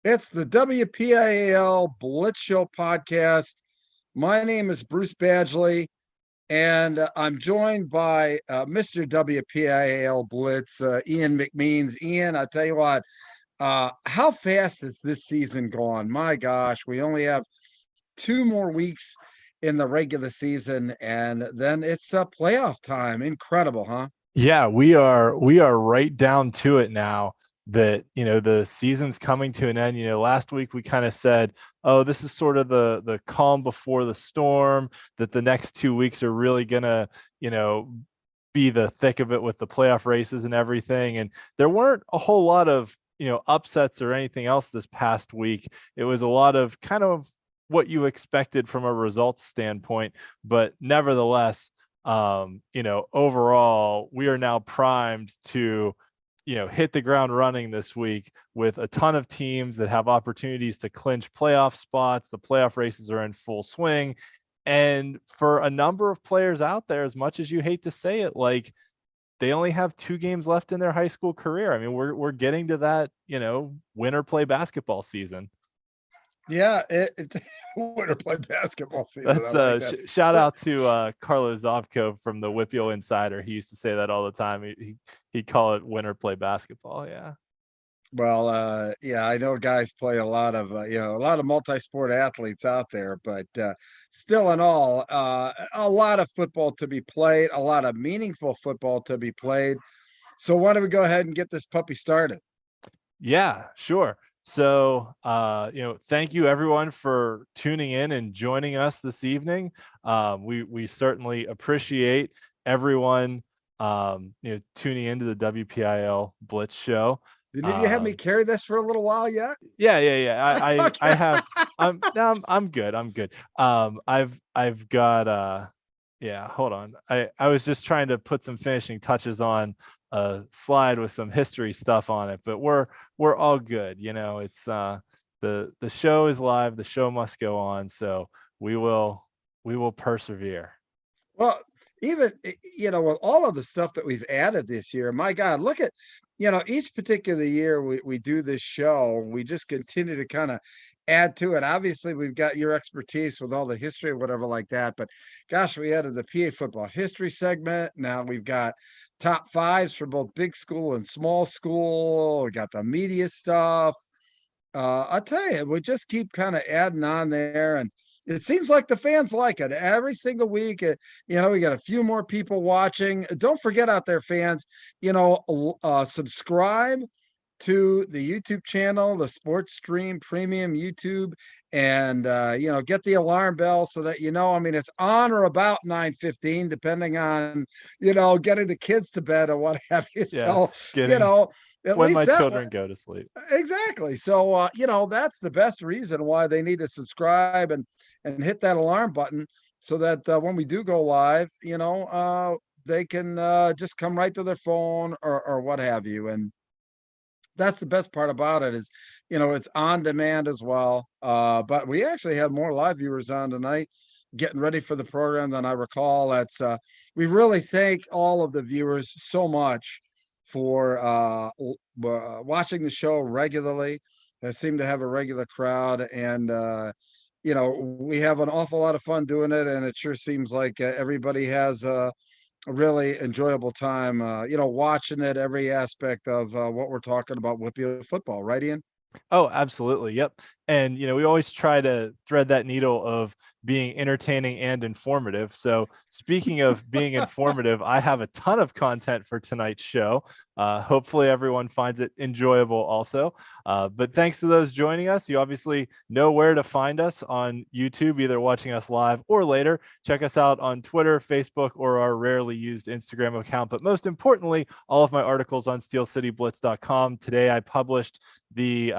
It's the WPIAL Blitz Show podcast. My name is Bruce Badgley, and I'm joined by Mr. WPIAL Blitz, Ian McMeans. Ian, I tell you what, how fast has this season gone? My gosh, we only have 2 more weeks in the regular season, and then it's playoff time. Incredible, huh? Yeah, we are right down to it now that, the season's coming to an end. Last week we kind of said, oh, this is sort of the calm before the storm, that the next 2 weeks are really gonna, be the thick of it with the playoff races and everything. And there weren't a whole lot of, upsets or anything else this past week. It was a lot of kind of what you expected from a results standpoint, but nevertheless, overall, we are now primed to, hit the ground running this week with a ton of teams that have opportunities to clinch playoff spots. The playoff races are in full swing. And for a number of players out there, as much as you hate to say it, like, they only have 2 games left in their high school career. I mean, we're getting to that, winter play basketball season. Yeah, winter play basketball season. I That's like that. shout out to Carlo Zovko from the WPIAL Insider. He used to say that all the time. He'd call it winter play basketball. Yeah. Well, yeah, I know guys play a lot of, a lot of multi-sport athletes out there, but still in all, a lot of football to be played, a lot of meaningful football to be played. So why don't we go ahead and get this puppy started? Yeah, sure. So, thank you everyone for tuning in and joining us this evening. We certainly appreciate everyone, tuning into the WPIL Blitz show. Did you have me carry this for a little while yet? Yeah. I Okay. have. I'm good. I'm good. I've got. Yeah. Hold on. I was just trying to put some finishing touches on a slide with some history stuff on it, but we're all good. It's the show is live. The show must go on. So we will persevere. Well, even with all of the stuff that we've added this year, my God, look at each particular year we do this show, we just continue to kind of add to it. Obviously, we've got your expertise with all the history or whatever like that, but gosh, we added the PA football history segment. Now we've got top fives for both big school and small school. We got the media stuff. I'll tell you, we just keep kind of adding on there, and it seems like the fans like it every single week. We got a few more people watching. Don't forget out there, fans, subscribe to the YouTube channel, the Sports Stream Premium YouTube, and get the alarm bell so that I mean, it's on or about 9:15, depending on getting the kids to bed or what have you. So Yes, you getting know, at when my least that children go to sleep. exactly. So that's the best reason why they need to subscribe and hit that alarm button so that when we do go live, they can just come right to their phone or what have you. And that's the best part about it is, it's on demand as well. But we actually have more live viewers on tonight getting ready for the program than I recall. That's we really thank all of the viewers so much for watching the show regularly. They seem to have a regular crowd, and we have an awful lot of fun doing it, and it sure seems like everybody has a really enjoyable time, watching it, every aspect of what we're talking about with football, right, Ian? Oh, absolutely. Yep. And, we always try to thread that needle of being entertaining and informative. So, speaking of being informative, I have a ton of content for tonight's show. Hopefully, everyone finds it enjoyable also. But thanks to those joining us. You obviously know where to find us on YouTube, either watching us live or later. Check us out on Twitter, Facebook, or our rarely used Instagram account. But most importantly, all of my articles on steelcityblitz.com. Today, I published the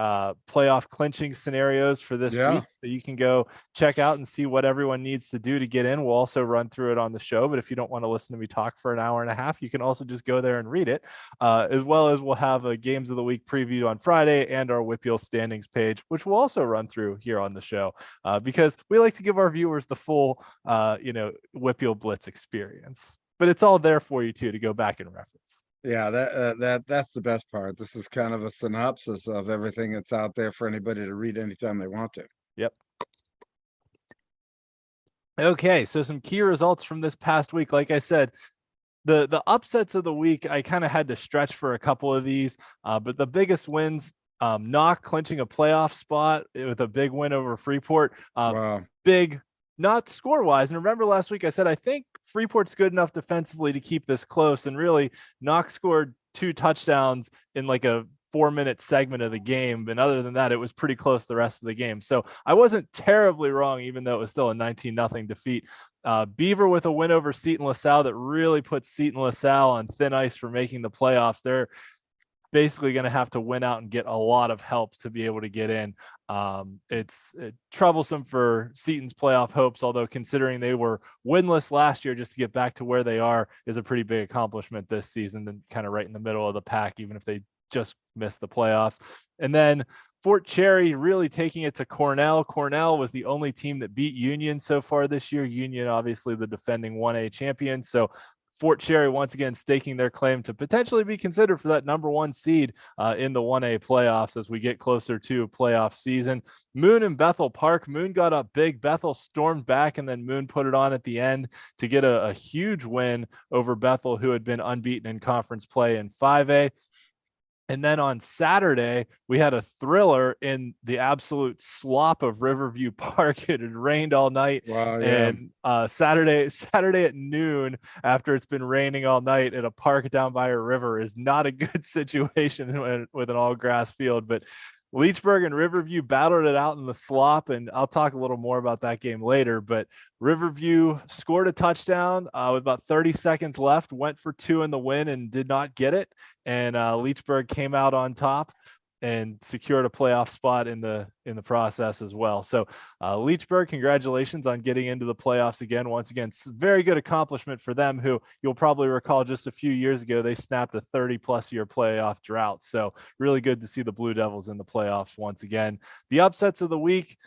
playoff clinching scenarios for this Yeah. week, so you can go check out and see what everyone needs to do to get in. We'll also run through it on the show, but if you don't want to listen to me talk for an hour and a half, you can also just go there and read it, as well as we'll have a games of the week preview on Friday and our WPIAL standings page, which we'll also run through here on the show, because we like to give our viewers the full WPIAL Blitz experience, but it's all there for you too to go back and reference. Yeah, that's the best part. This is kind of a synopsis of everything that's out there for anybody to read anytime they want to. Yep. Okay, so some key results from this past week. Like I said, the upsets of the week, I kind of had to stretch for a couple of these, but the biggest wins, Knock clinching a playoff spot with a big win over Freeport. Wow. Big, not score wise. And remember last week I said I think Freeport's good enough defensively to keep this close. And really, Knock scored 2 touchdowns in like a 4-minute segment of the game. And other than that, it was pretty close the rest of the game. So I wasn't terribly wrong, even though it was still a 19-0 defeat. Beaver with a win over Seton LaSalle that really puts Seton LaSalle on thin ice for making the playoffs. They're basically going to have to win out and get a lot of help to be able to get in. It's troublesome for Seton's playoff hopes, although considering they were winless last year, just to get back to where they are is a pretty big accomplishment this season, and kind of right in the middle of the pack, even if they just missed the playoffs. And then Fort Cherry really taking it to Cornell. Cornell was the only team that beat Union so far this year. Union, obviously the defending 1A champion. So Fort Cherry once again staking their claim to potentially be considered for that #1 seed in the 1A playoffs as we get closer to playoff season. Moon and Bethel Park. Moon got up big. Bethel stormed back, and then Moon put it on at the end to get a huge win over Bethel, who had been unbeaten in conference play in 5A. And then on Saturday, we had a thriller in the absolute slop of Riverview Park. It had rained all night. Wow, yeah. And Saturday at noon, after it's been raining all night at a park down by a river, is not a good situation with an all grass field. But Leechburg and Riverview battled it out in the slop, and I'll talk a little more about that game later. But Riverview scored a touchdown with about 30 seconds left, went for 2 in the win and did not get it. And Leechburg came out on top and secured a playoff spot in the process as well. So Leechburg, congratulations on getting into the playoffs again. Once again, very good accomplishment for them, who you'll probably recall just a few years ago, they snapped a 30+ year playoff drought. So really good to see the Blue Devils in the playoffs once again. The upsets of the week,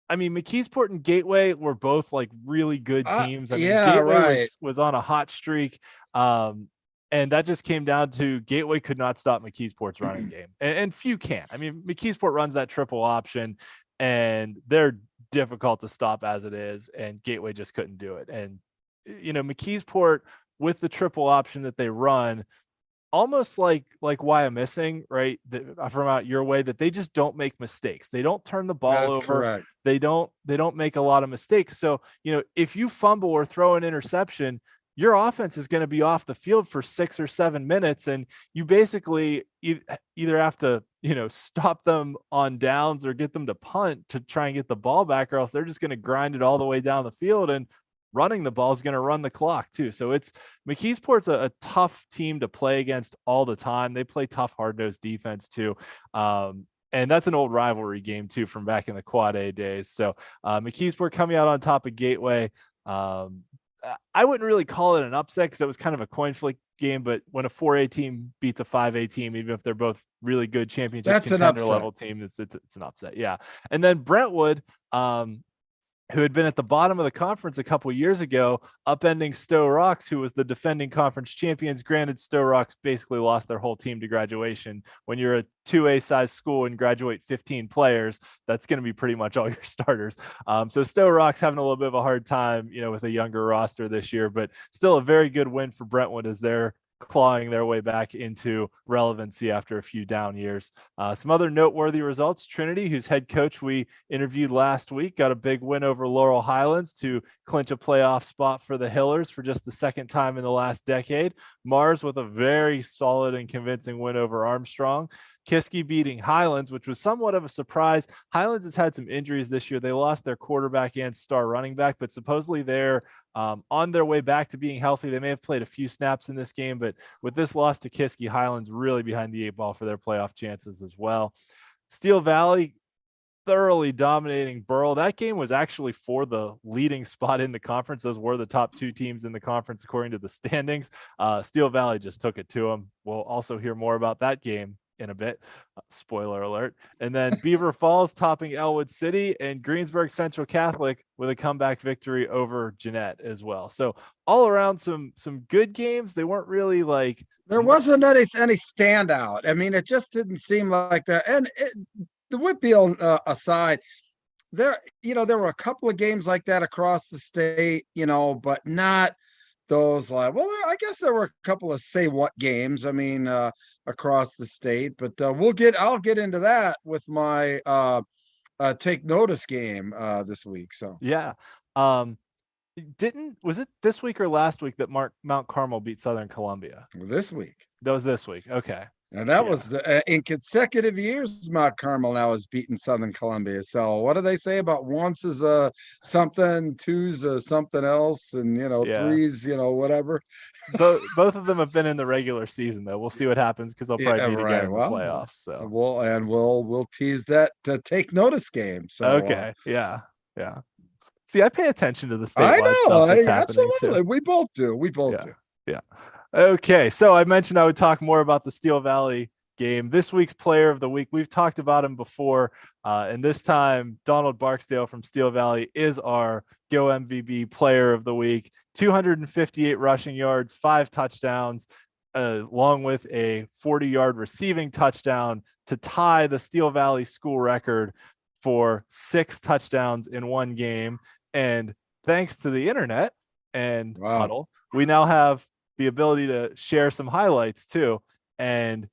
I mean, McKeesport and Gateway were both like really good teams. I mean, yeah, Gateway right. was on a hot streak. And that just came down to Gateway could not stop McKeesport's running game. And few can. I mean, McKeesport runs that triple option, and they're difficult to stop as it is, and Gateway just couldn't do it. And, you know, McKeesport with the triple option that they run, almost like why I'm missing, right? From out your way, that they just don't make mistakes. They don't turn the ball over. Correct. They don't make a lot of mistakes. So, you know, if you fumble or throw an interception, your offense is going to be off the field for 6 or 7 minutes, and you basically either have to, you know, stop them on downs or get them to punt to try and get the ball back, or else they're just going to grind it all the way down the field, and running the ball is going to run the clock too. So it's McKeesport's a tough team to play against all the time. They play tough, hard-nosed defense too. And that's an old rivalry game too from back in the Quad A days. So McKeesport coming out on top of Gateway. I wouldn't really call it an upset because it was kind of a coin flip game, but when a 4A team beats a 5A team, even if they're both really good championship contender level team, it's an upset. Yeah. And then Brentwood, who had been at the bottom of the conference a couple years ago, upending Stowe Rocks, who was the defending conference champions. Granted, Stowe Rocks basically lost their whole team to graduation. When you're a 2A size school and graduate 15 players, that's going to be pretty much all your starters. So Stowe Rocks having a little bit of a hard time, you know, with a younger roster this year, but still a very good win for Brentwood as they're clawing their way back into relevancy after a few down years. Some other noteworthy results: Trinity, whose head coach we interviewed last week, got a big win over Laurel Highlands to clinch a playoff spot for the Hillers for just the second time in the last decade. Mars with a very solid and convincing win over Armstrong. Kiski beating Highlands, which was somewhat of a surprise. Highlands has had some injuries this year. They lost their quarterback and star running back, but supposedly they're on their way back to being healthy. They may have played a few snaps in this game, but with this loss to Kiski, Highlands really behind the 8 ball for their playoff chances as well. Steel Valley thoroughly dominating Burrell. That game was actually for the leading spot in the conference. Those were the top 2 teams in the conference according to the standings. Steel Valley just took it to them. We'll also hear more about that game in a bit. Spoiler alert. And then Beaver Falls topping Elwood City, and Greensburg Central Catholic with a comeback victory over Jeanette as well. So all around some good games. They weren't really like, there wasn't any standout. I mean, it just didn't seem like that. And the WPIAL aside, there were a couple of games like that across the state, but not those like, well, I guess there were a couple of say what games, I mean, across the state, but I'll get into that with my take notice game this week. So yeah. Was it this week or last week that Mount Carmel beat Southern Columbia? This week. That was this week. Okay. And that was in consecutive years, Mount Carmel now has beaten Southern Columbia. So what do they say about once is something, two's something else, and three's whatever. Both of them have been in the regular season though. We'll see what happens because they'll probably be together in the playoffs. So we'll tease that to take notice game. So okay, yeah. See, I pay attention to the statewide I know, stuff that's absolutely. Too. We both do. Yeah. Okay, so I mentioned I would talk more about the Steel Valley game. This week's player of the week, we've talked about him before, and this time Donald Barksdale from Steel Valley is our Go MVB player of the week. 258 rushing yards, 5 touchdowns, along with a 40-yard receiving touchdown to tie the Steel Valley school record for 6 touchdowns in one game. And thanks to the internet and Huddle, we now have the ability to share some highlights too. And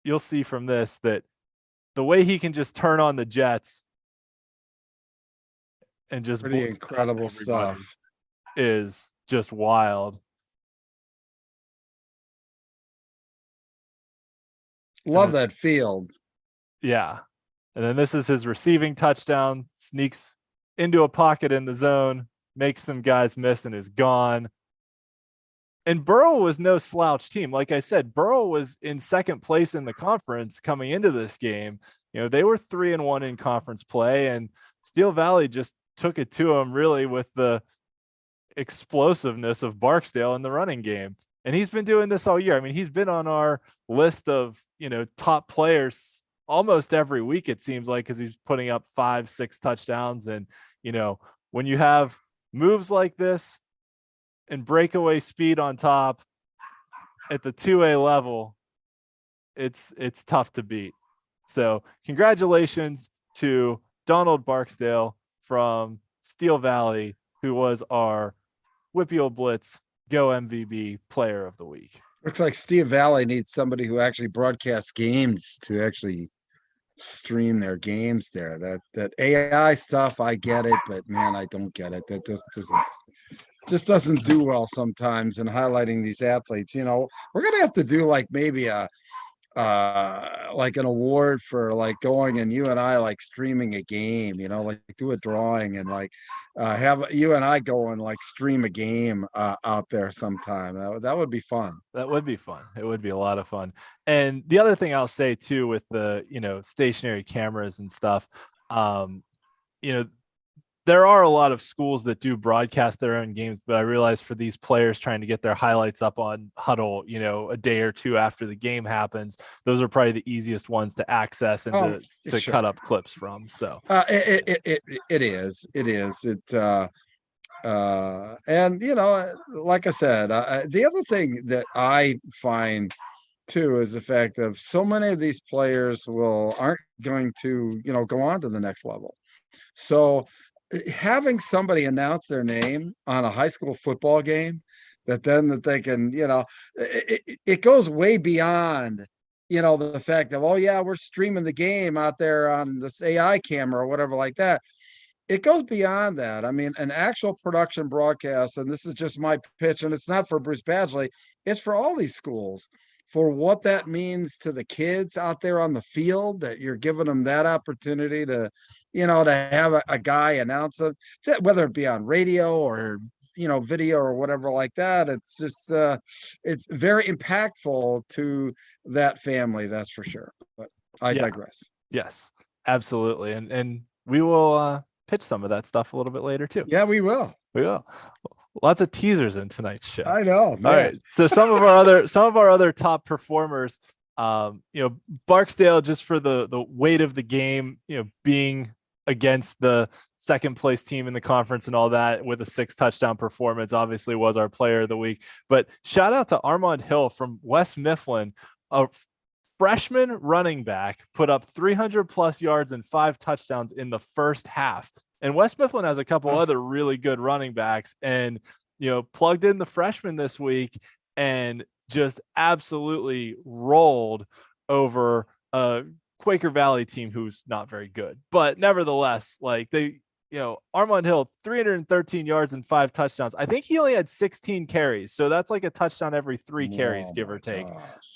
you'll see from this that the way he can just turn on the jets and just pretty incredible stuff is just wild. Love that field. Yeah. And then this is his receiving touchdown, sneaks into a pocket in the zone, makes some guys miss, and is gone. And Burrow was no slouch team. Like I said, Burrow was in second place in the conference coming into this game. They were 3-1 in conference play, and Steel Valley just took it to them really with the explosiveness of Barksdale in the running game. And he's been doing this all year. I mean, he's been on our list of, top players almost every week, it seems like, because he's putting up 5-6 touchdowns. And, when you have moves like this and breakaway speed on top at the 2A level, it's tough to beat. So congratulations to Donald Barksdale from Steel Valley, who was our WPIAL Blitz Go MVB player of the week. Looks like Steel Valley needs somebody who actually broadcasts games to actually stream their games there. That AI stuff, I get it, but man, I don't get it. That just doesn't do well sometimes in highlighting these athletes. We're gonna have to do like maybe like an award for like going and you and I like streaming a game, like do a drawing and like have you and I go and like stream a game out there sometime. That would be fun. That would be fun. It would be a lot of fun. And the other thing I'll say too, with the, stationary cameras and stuff, there are a lot of schools that do broadcast their own games, but I realize for these players trying to get their highlights up on Huddle, a day or two after the game happens, those are probably the easiest ones to access and to cut up clips from. So it is. And like I said, the other thing that I find too is the fact of so many of these players aren't going to go on to the next level. So having somebody announce their name on a high school football game that they can, it goes way beyond, the fact of, oh yeah, we're streaming the game out there on this AI camera or whatever like that. It goes beyond that. I mean, an actual production broadcast, and this is just my pitch, and it's not for Bruce Badgley, it's for all these schools, for what that means to the kids out there on the field, that you're giving them that opportunity to, to have a guy announce it, whether it be on radio or, video or whatever like that. It's just, it's very impactful to that family. That's for sure. But I digress. Yes, absolutely. And we will pitch some of that stuff a little bit later too. Yeah, we will. Lots of teasers in tonight's show. I know, man. All right. So some of our other top performers, Barksdale, just for the weight of the game, being against the second place team in the conference and all that, with a 6 touchdown performance, obviously was our player of the week. But shout out to Armand Hill from West Mifflin, a freshman running back, put up 300 plus yards and 5 touchdowns in the first half. And West Mifflin has a couple other really good running backs, and plugged in the freshman this week and just absolutely rolled over a Quaker Valley team who's not very good. But nevertheless, Armand Hill, 313 yards and 5 touchdowns. I think he only had 16 carries. So that's like a touchdown every 3 carries, give or take,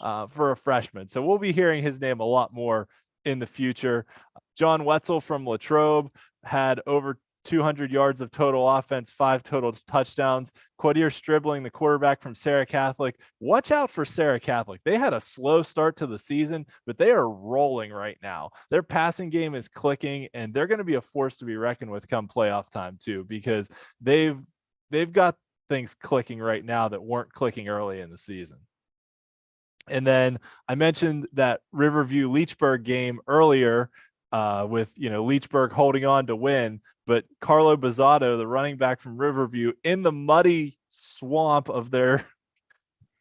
for a freshman. So we'll be hearing his name a lot more in the future. John Wetzel from Latrobe had over 200 yards of total offense, 5 total touchdowns. Quadir Stribling, the quarterback from Sarah Catholic. Watch out for Sarah Catholic. They had a slow start to the season, but they are rolling right now. Their passing game is clicking, and they're going to be a force to be reckoned with come playoff time too, because they've got things clicking right now that weren't clicking early in the season. And then I mentioned that Riverview Leechburg game earlier, with Leechburg holding on to win, but Carlo Bizzato, the running back from Riverview, in the muddy swamp of their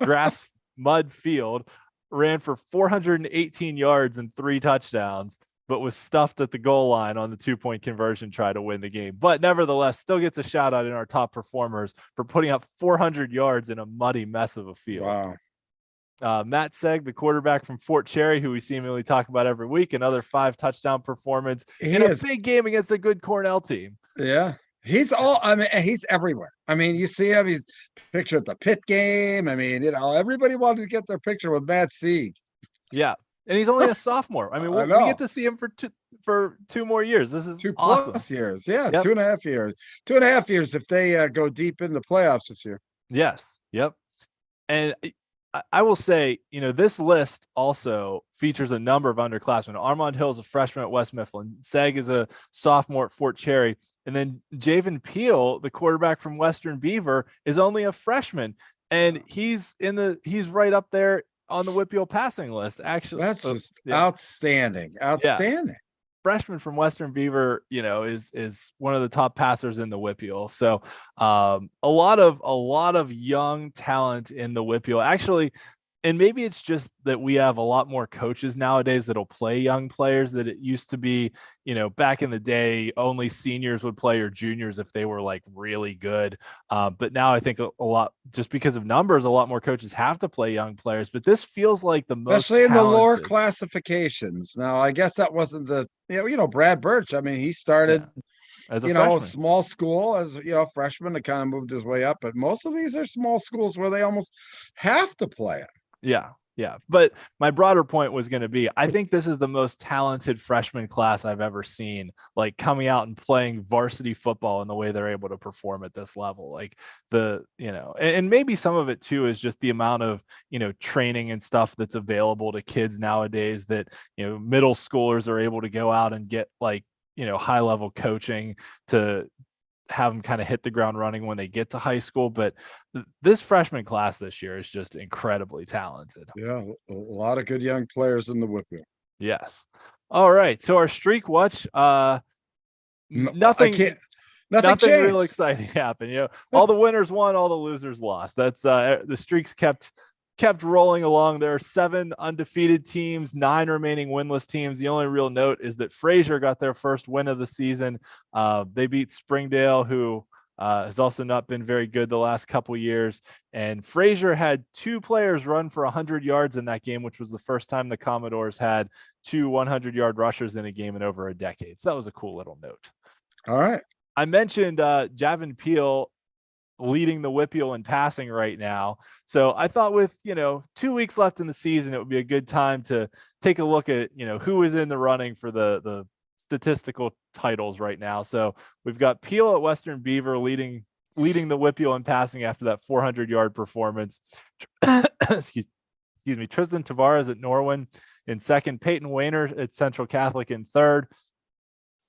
grass mud field, ran for 418 yards and 3 touchdowns, but was stuffed at the goal line on the 2-point conversion try to win the game. But nevertheless, still gets a shout out in our top performers for putting up 400 yards in a muddy mess of a field. Wow. Matt Seg, the quarterback from Fort Cherry, who we seemingly talk about every week, another 5 touchdown performance in a big game against a good Cornell team. Yeah. He's everywhere. I mean, you see him, he's pictured at the Pitt game. I mean, everybody wanted to get their picture with Matt Sieg. Yeah. And he's only a sophomore. I mean, we get to see him for 2 more years. This is 2 awesome. plus years. Yeah. Yep. 2.5 years. 2.5 years if they go deep in the playoffs this year. Yes. Yep. And I will say, this list also features a number of underclassmen. Armand Hill is a freshman at West Mifflin. Seg is a sophomore at Fort Cherry. And then Javen Peel, the quarterback from Western Beaver, is only a freshman. And he's right up there on the WPIAL passing list. Actually, that's just outstanding. Outstanding. Yeah. Freshman from Western Beaver, is one of the top passers in the WPIAL. So a lot of young talent in the WPIAL. Actually, and maybe it's just that we have a lot more coaches nowadays that'll play young players, that it used to be, back in the day, only seniors would play or juniors if they were like really good. But now I think a lot, just because of numbers, a lot more coaches have to play young players. But this feels like the most, especially in the lower classifications. Now, I guess that wasn't Brad Birch. I mean, he started as a small school as freshman, to kind of moved his way up. But most of these are small schools where they almost have to play it. Yeah. But my broader point was going to be, I think this is the most talented freshman class I've ever seen, like coming out and playing varsity football in the way they're able to perform at this level. Like and maybe some of it too is just the amount of, training and stuff that's available to kids nowadays, that, middle schoolers are able to go out and get high level coaching to have them kind of hit the ground running when they get to high school. But this freshman class this year is just incredibly talented. Yeah, a lot of good young players in the WPIAL. Yes. All right. So our streak watch, nothing real exciting happened. All the winners won, all the losers lost. That's the streaks kept rolling along. There are 7 undefeated teams, 9 remaining winless teams. The only real note is that Fraser got their first win of the season. They beat Springdale, who has also not been very good the last couple years. And Fraser had 2 players run for 100 yards in that game, which was the first time the Commodores had 2 100-yard rushers in a game in over a decade. So that was a cool little note. All right. I mentioned Javen Peel leading the WPIAL in passing right now. So I thought with, 2 weeks left in the season, it would be a good time to take a look at, who is in the running for the statistical titles right now. So we've got Peel at Western Beaver leading the WPIAL in passing after that 400-yard performance. Excuse me. Tristan Tavares at Norwin in second, Peyton Wayner at Central Catholic in third.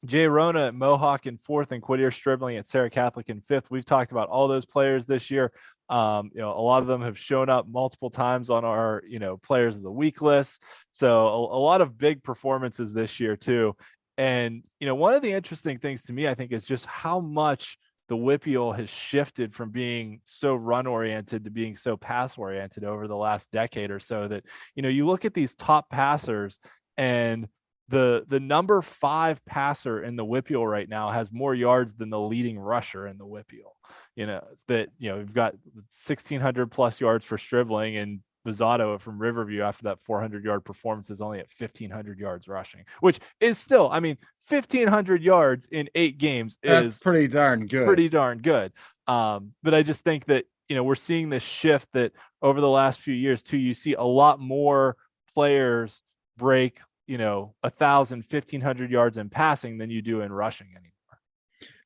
Jay Rona at Mohawk in 4th, and Quiddier Stribling at Sarah Catholic in 5th. We've talked about all those players this year. A lot of them have shown up multiple times on our, players of the week list. So a lot of big performances this year too. And, one of the interesting things to me, I think, is just how much the WPIAL has shifted from being so run oriented to being so pass oriented over the last decade or so, that, you look at these top passers, and the number 5 passer in the WPIAL right now has more yards than the leading rusher in the WPIAL. We've got 1,600 plus yards for Stribling, and Bizzato from Riverview, after that 400-yard performance, is only at 1,500 yards rushing, which is still, 1,500 yards in 8 games is pretty darn good. But I just think that, we're seeing this shift that over the last few years too, you see a lot more players break 1,000, 1,500 yards in passing than you do in rushing anymore.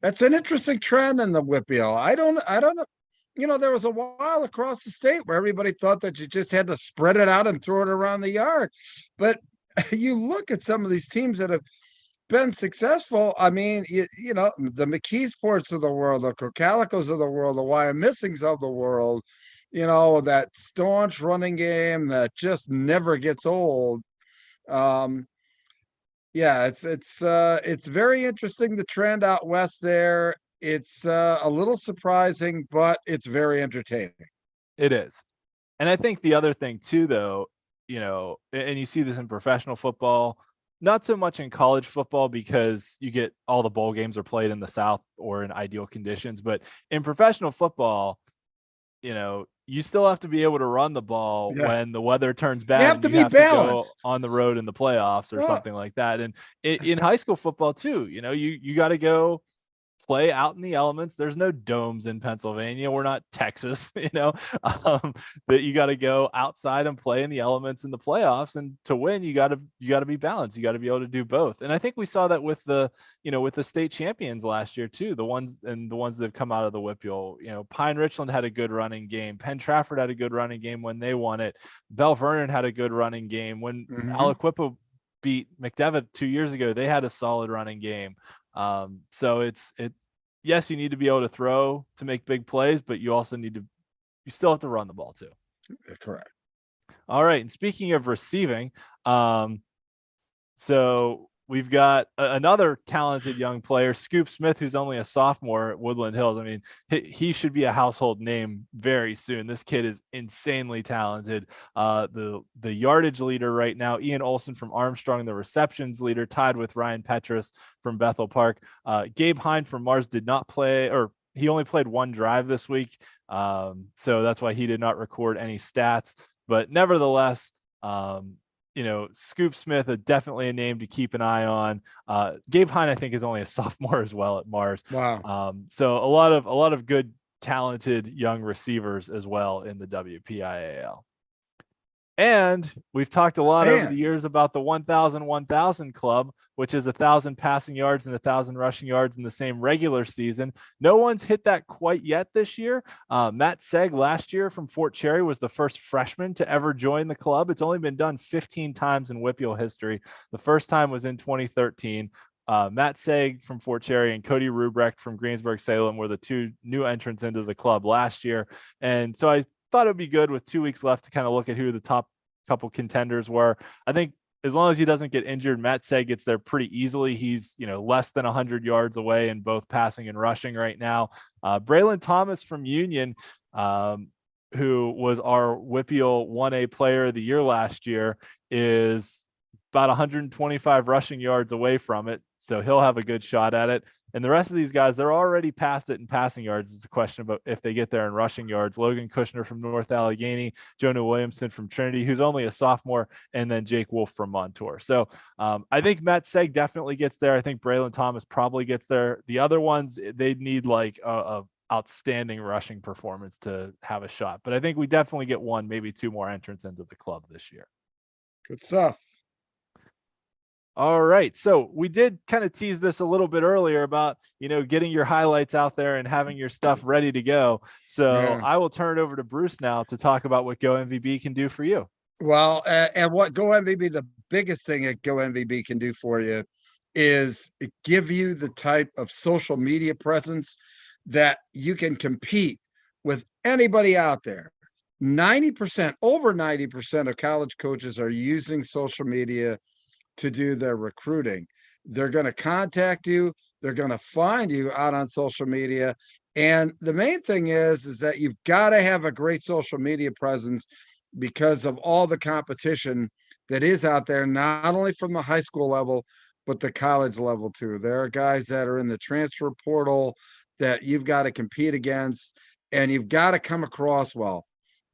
That's an interesting trend in the WPIAL. I don't know. There was a while across the state where everybody thought that you just had to spread it out and throw it around the yard. But you look at some of these teams that have been successful. The McKeesports of the world, the Cocalicos of the world, the Wyomissings of the world, that staunch running game that just never gets old. It's very interesting, the trend out west there. It's a little surprising, but it's very entertaining. It is. And I think the other thing too, though, and you see this in professional football, not so much in college football, because you get all the bowl games are played in the South or in ideal conditions, but in professional football, you still have to be able to run the ball when the weather turns bad. You have to be balanced. To go on the road in the playoffs or something like that. And in high school football too, you got to go play out in the elements. There's no domes in Pennsylvania. We're not Texas, that you got to go outside and play in the elements in the playoffs. And to win, you got to be balanced. You got to be able to do both. And I think we saw that with the state champions last year too, the ones that have come out of the WPIAL. Pine Richland had a good running game. Penn Trafford had a good running game when they won it. Bell Vernon had a good running game when Aliquippa beat McDevitt 2 years ago. They had a solid running game. So yes, you need to be able to throw to make big plays, but you also you still have to run the ball too. Correct. All right. And speaking of receiving, so we've got another talented young player, Scoop Smith, who's only a sophomore at Woodland Hills. He should be a household name very soon. This kid is insanely talented. The yardage leader right now, Ian Olson from Armstrong, the receptions leader, tied with Ryan Petrus from Bethel Park. Gabe Hine from Mars did not play, or he only played 1 drive this week. So that's why he did not record any stats. But nevertheless, Scoop Smith is definitely a name to keep an eye on. Gabe Hine, I think, is only a sophomore as well at Mars. Wow. So a lot of good, talented young receivers as well in the WPIAL. And we've talked a lot over the years about the 1,000 club, which is 1,000 passing yards and 1,000 rushing yards in the same regular season. No one's hit that quite yet this year. Matt Seg last year from Fort Cherry was the first freshman to ever join the club. It's only been done 15 times in WPIAL history. The first time was in 2013. Matt Seg from Fort Cherry and Cody Rubrecht from Greensburg-Salem were the 2 new entrants into the club last year. And so I thought it would be good with 2 weeks left to kind of look at who the top couple contenders were. I think as long as he doesn't get injured, Matt Seg gets there pretty easily. He's, less than 100 yards away in both passing and rushing right now. Braylon Thomas from Union, who was our WPIAL 1A player of the year last year, is about 125 rushing yards away from it. So he'll have a good shot at it. And the rest of these guys, they're already past it in passing yards. It's a question about if they get there in rushing yards. Logan Kushner from North Allegheny, Jonah Williamson from Trinity, who's only a sophomore, and then Jake Wolf from Montour. So I think Matt Seg definitely gets there. I think Braylon Thomas probably gets there. The other ones, they need like a outstanding rushing performance to have a shot. But I think we definitely get 1, maybe 2 more entrants into the club this year. Good stuff. All right. So we did kind of tease this a little bit earlier about, getting your highlights out there and having your stuff ready to go. So I will turn it over to Bruce now to talk about what Go MVB can do for you. Well, and what Go MVB, the biggest thing that Go MVB can do for you is give you the type of social media presence that you can compete with anybody out there. 90%, over 90% of college coaches are using social media to do their recruiting. They're going to contact you, they're going to find you out on social media. And the main thing is that you've got to have a great social media presence because of all the competition that is out there, not only from the high school level, but the college level too. There are guys that are in the transfer portal that you've got to compete against, and you've got to come across well.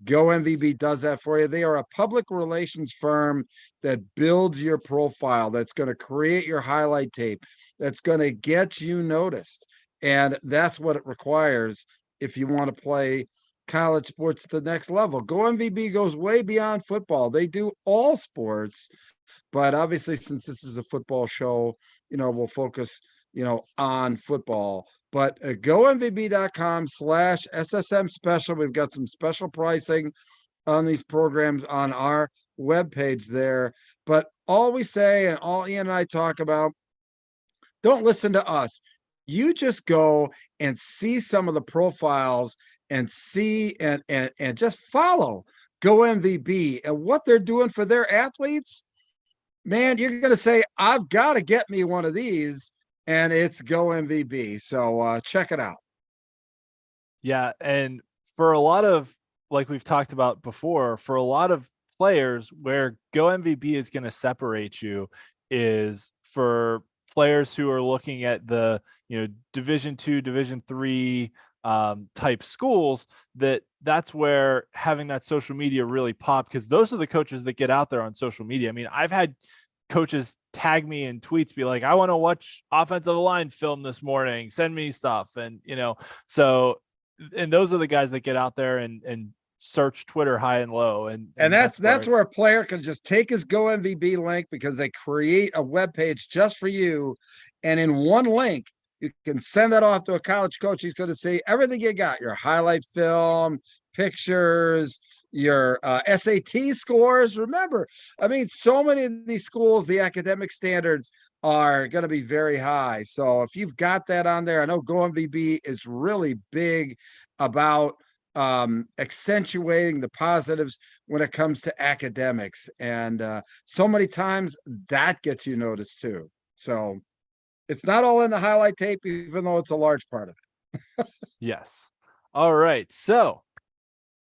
Go MVB does that for you. They are a public relations firm that builds your profile, that's going to create your highlight tape, that's going to get you noticed. And that's what it requires if you want to play college sports at the next level. Go MVB goes way beyond football. They do all sports, but obviously, since this is a football show, we'll focus, on football. But gomvb.com/SSM special. We've got some special pricing on these programs on our webpage there. But all we say and all Ian and I talk about, don't listen to us. You just go and see some of the profiles and see and just follow Go MVB and what they're doing for their athletes. Man, you're going to say, I've got to get me one of these, and it's Go MVB. So check it out. Yeah. And for a lot of, like we've talked about before, for a lot of players, where Go MVB is going to separate you is for players who are looking at the, Division II, Division III type schools, that's where having that social media really pop, because those are the coaches that get out there on social media. I mean, I've had coaches tag me in tweets, be like, I want to watch offensive line film this morning, send me stuff. And, so, and those are the guys that get out there and search Twitter high and low. And that's where a player can just take his Go MVB link, because they create a web page just for you. And in one link, you can send that off to a college coach. He's going to see everything you got, your highlight film, pictures, your SAT scores. Remember, I mean, so many of these schools, the academic standards are going to be very high. So if you've got that on there, I know Go MVB is really big about accentuating the positives when it comes to academics. And so many times that gets you noticed too. So it's not all in the highlight tape, even though it's a large part of it. Yes. All right. So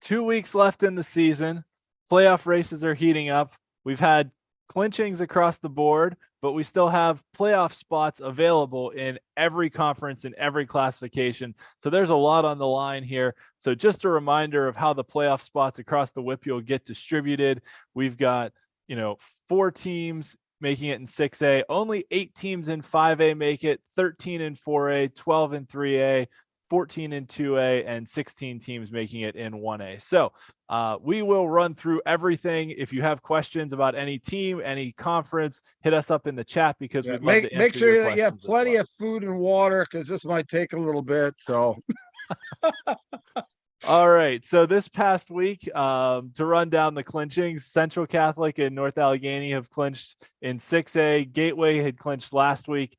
2 weeks left in the season. Playoff races are heating up. We've had clinchings across the board, but we still have playoff spots available in every conference, in every classification. So there's a lot on the line here. So just a reminder of how the playoff spots across the WPIAL get distributed. We've got, 4 teams making it in 6A, only 8 teams in 5A make it, 13 in 4A, 12 in 3A, 14 in 2A, and 16 teams making it in 1A. So we will run through everything. If you have questions about any team, any conference, hit us up in the chat, because we'd love to answer make sure that you have questions plenty of food and water, because this might take a little bit. So all right. So this past week, to run down the clinchings, Central Catholic and North Allegheny have clinched in 6A. Gateway had clinched last week.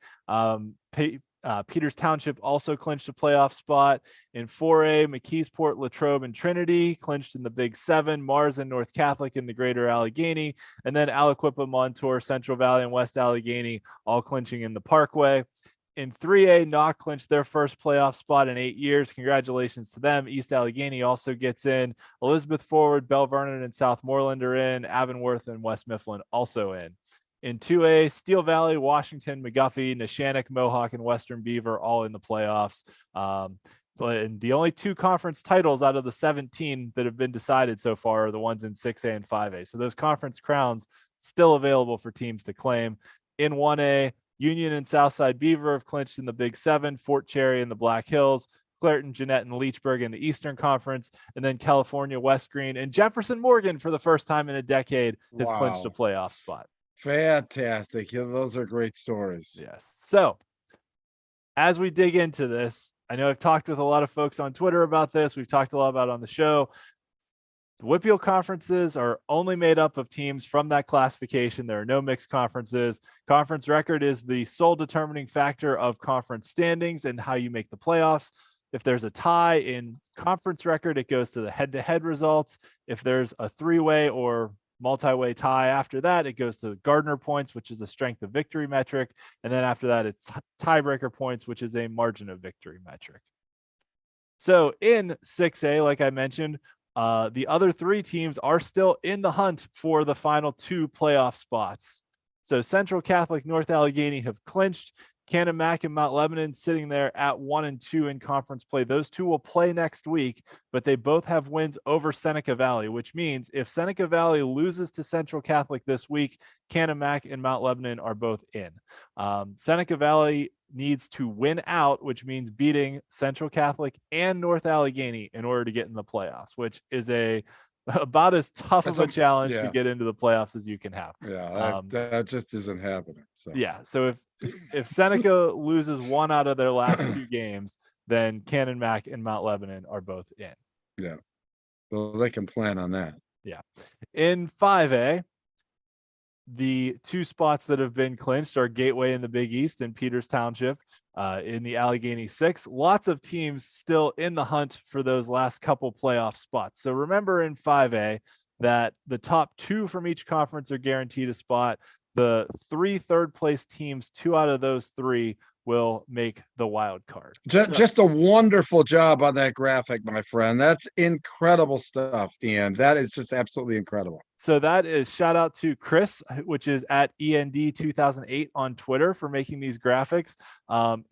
Peters Township also clinched a playoff spot. In 4A, McKeesport, Latrobe, and Trinity clinched in the Big 7. Mars and North Catholic in the Greater Allegheny. And then Aliquippa, Montour, Central Valley, and West Allegheny all clinching in the Parkway. In 3A, Knock clinched their first playoff spot in 8 years. Congratulations to them. East Allegheny also gets in. Elizabeth Forward, Bell Vernon, and Southmoreland are in. Avonworth and West Mifflin also in. In 2A, Steel Valley, Washington, McGuffey, Neshannock, Mohawk, and Western Beaver all in the playoffs. And the only 2 conference titles out of the 17 that have been decided so far are the ones in 6A and 5A. So those conference crowns still available for teams to claim. In 1A, Union and Southside Beaver have clinched in the Big 7, Fort Cherry and the Black Hills, Clairton, Jeanette, and Leechburg in the Eastern Conference, and then California, West Green, and Jefferson Morgan for the first time in a decade has clinched a playoff spot. Fantastic. Yeah, those are great stories. Yes. So as we dig into this, I know I've talked with a lot of folks on Twitter about this. We've talked a lot about it on the show. The WPIAL conferences are only made up of teams from that classification. There are no mixed conferences. Conference record is the sole determining factor of conference standings and how you make the playoffs. If there's a tie in conference record, it goes to the head-to-head results. If there's a three-way or multi-way tie after that, it goes to Gardner points, which is a strength of victory metric. And then after that, it's tiebreaker points, which is a margin of victory metric. So in 6A, like I mentioned, the other three teams are still in the hunt for the final two playoff spots. So Central Catholic, North Allegheny have clinched. Cannon Mac and Mount Lebanon sitting there at 1 and 2 in conference play. Those two will play next week, but they both have wins over Seneca Valley, which means if Seneca Valley loses to Central Catholic this week, Cannon Mac and Mount Lebanon are both in. Seneca Valley needs to win out, which means beating Central Catholic and North Allegheny in order to get in the playoffs, which is about as tough of a challenge to get into the playoffs as you can have. Yeah, that just isn't happening. So yeah, so if Seneca loses one out of their last two games, then Cannon Mac and Mount Lebanon are both in. Yeah, so they can plan on that. Yeah. In 5A, the two spots that have been clinched are Gateway in the Big East and Peters Township in the Allegheny 6. Lots of teams still in the hunt for those last couple playoff spots. So remember in 5A that the top two from each conference are guaranteed a spot. The three third place teams, two out of those three will make the wild card. Just a wonderful job on that graphic, my friend. That's incredible stuff, Ian. That is just absolutely incredible. So that is shout out to Chris, which is at END2008 on Twitter, for making these graphics.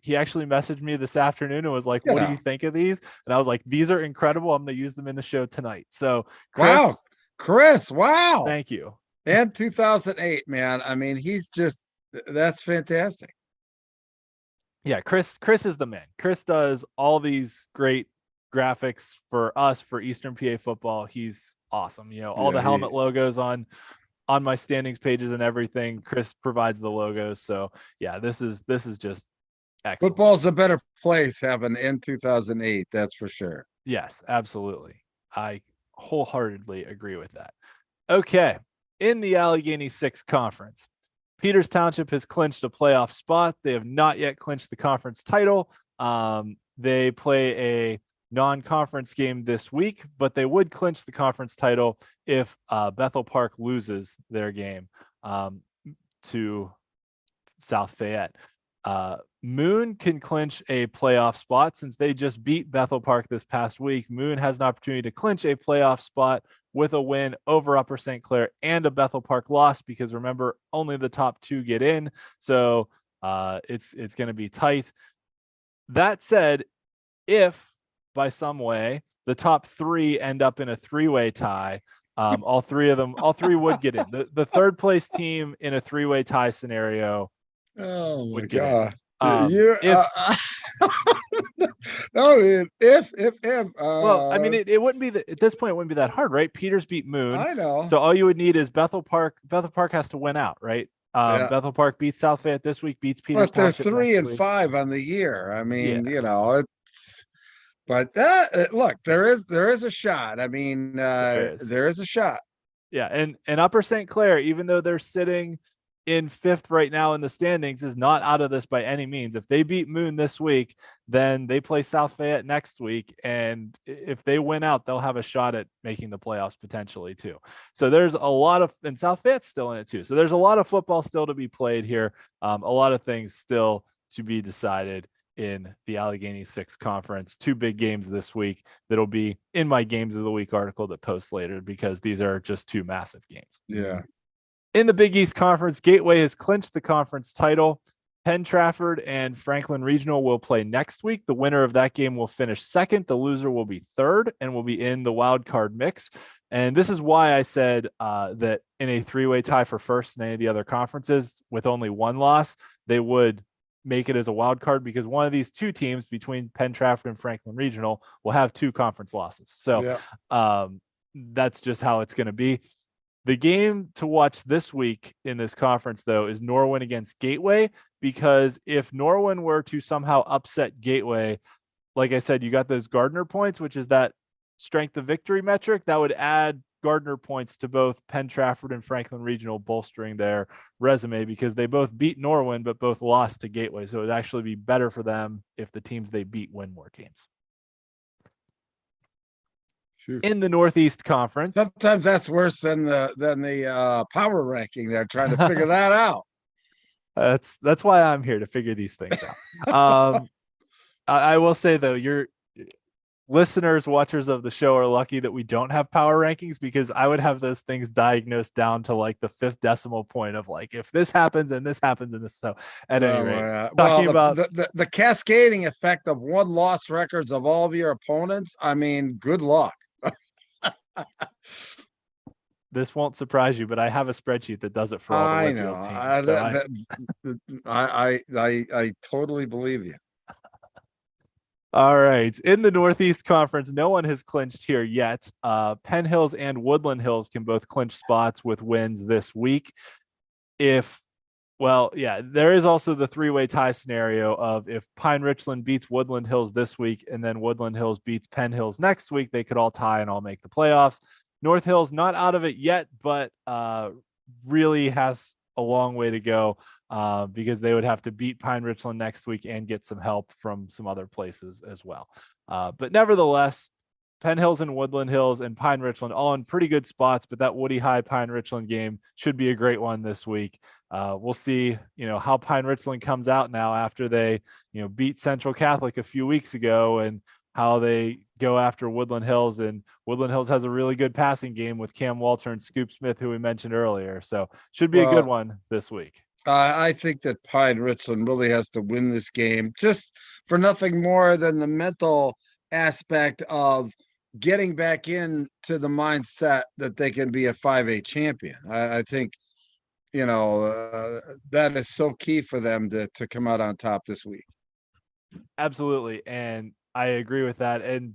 He actually messaged me this afternoon and was like, what do you think of these? And I was like, these are incredible. I'm going to use them in the show tonight. So Chris, wow. Thank you. And 2008, man. I mean, that's fantastic. Yeah, Chris is the man. Chris does all these great graphics for us for Eastern PA football. He's awesome. All the helmet logos on my standings pages and everything. Chris provides the logos. So yeah, this is just excellent. Football's a better place having in 2008. That's for sure. Yes, absolutely. I wholeheartedly agree with that. Okay. In the Allegheny 6 conference, Peters Township has clinched a playoff spot. They have not yet clinched the conference title. They play a non-conference game this week, but they would clinch the conference title if Bethel Park loses their game to South Fayette. Moon can clinch a playoff spot since they just beat Bethel Park this past week. Moon has an opportunity to clinch a playoff spot with a win over Upper St. Clair and a Bethel Park loss, because remember, only the top two get in. So it's going to be tight. That said, if by some way the top three end up in a three-way tie, all three would get in. The third place team in a three-way tie scenario. Oh my would get God. Well, I mean, it wouldn't be at this point, it wouldn't be that hard, right? Peters beat Moon. I know. So all you would need is Bethel Park. Bethel Park has to win out, right? Bethel Park beats South Fayette this week, beats Peters. But they're 3-5 on the year. I mean, but look, there is a shot. I mean, there is a shot. Yeah, and Upper St. Clair, even though they're sitting in 5th right now in the standings, is not out of this by any means. If they beat Moon this week, then they play South Fayette next week, and if they win out, they'll have a shot at making the playoffs potentially too. So there's a lot of, and South Fayette's still in it too. So there's a lot of football still to be played here. A lot of things still to be decided in the Allegheny 6 conference. 2 big games this week that'll be in my games of the week article that posts later, because these are just 2 massive games. Yeah. In the Big East Conference, Gateway has clinched the conference title. Penn Trafford and Franklin Regional will play next week. The winner of that game will finish 2nd. The loser will be 3rd and will be in the wild card mix. And this is why I said that in a 3-way tie for first in any of the other conferences with only 1 loss, they would make it as a wild card, because one of these 2 teams between Penn Trafford and Franklin Regional will have 2 conference losses. So that's just how it's going to be. The game to watch this week in this conference, though, is Norwin against Gateway, because if Norwin were to somehow upset Gateway, like I said, you got those Gardner points, which is that strength of victory metric that would add Gardner points to both Penn Trafford and Franklin Regional bolstering their resume because they both beat Norwin, but both lost to Gateway. So it would actually be better for them if the teams they beat win more games. Sure. In the Northeast Conference, Sometimes that's worse than the power ranking. They're trying to figure that out. That's why I'm here to figure these things out. I will say though, your listeners, watchers of the show are lucky that we don't have power rankings, because I would have those things diagnosed down to like the 5th decimal point of like, if this happens and this happens and this. So at any rate, well, the cascading effect of 1-loss records of all of your opponents. I mean, good luck. This won't surprise you, but I have a spreadsheet that does it for all the Whitfield teams. I totally believe you. All right. In the Northeast Conference, no one has clinched here yet. Penn Hills and Woodland Hills can both clinch spots with wins this week. There is also the 3-way tie scenario of if Pine Richland beats Woodland Hills this week and then Woodland Hills beats Penn Hills next week, they could all tie and all make the playoffs. North Hills not out of it yet, but really has a long way to go because they would have to beat Pine Richland next week and get some help from some other places as well. But nevertheless, Penn Hills and Woodland Hills and Pine Richland all in pretty good spots, but that Woody High Pine Richland game should be a great one this week. We'll see, how Pine Richland comes out now after they, beat Central Catholic a few weeks ago, and how they go after Woodland Hills. And Woodland Hills has a really good passing game with Cam Walter and Scoop Smith, who we mentioned earlier. So should be a good one this week. I think that Pine Richland really has to win this game, just for nothing more than the mental aspect of getting back into the mindset that they can be a 5A champion. I think, that is so key for them to come out on top this week. Absolutely. And I agree with that. And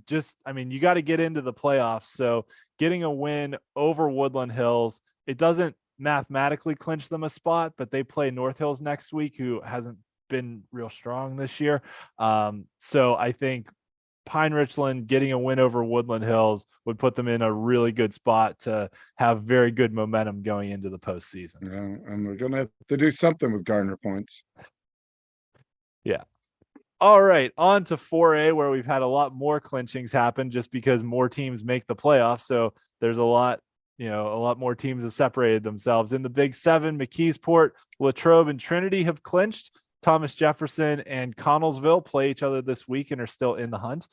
you got to get into the playoffs. So getting a win over Woodland Hills, it doesn't mathematically clinch them a spot, but they play North Hills next week, who hasn't been real strong this year. So I think Pine Richland getting a win over Woodland Hills would put them in a really good spot to have very good momentum going into the postseason. Yeah, and we're going to have to do something with Gardner points. Yeah. All right, on to 4A, where we've had a lot more clinchings happen just because more teams make the playoffs. So there's a lot more teams have separated themselves. In the Big 7, McKeesport, Latrobe, and Trinity have clinched. Thomas Jefferson and Connellsville play each other this week and are still in the hunt.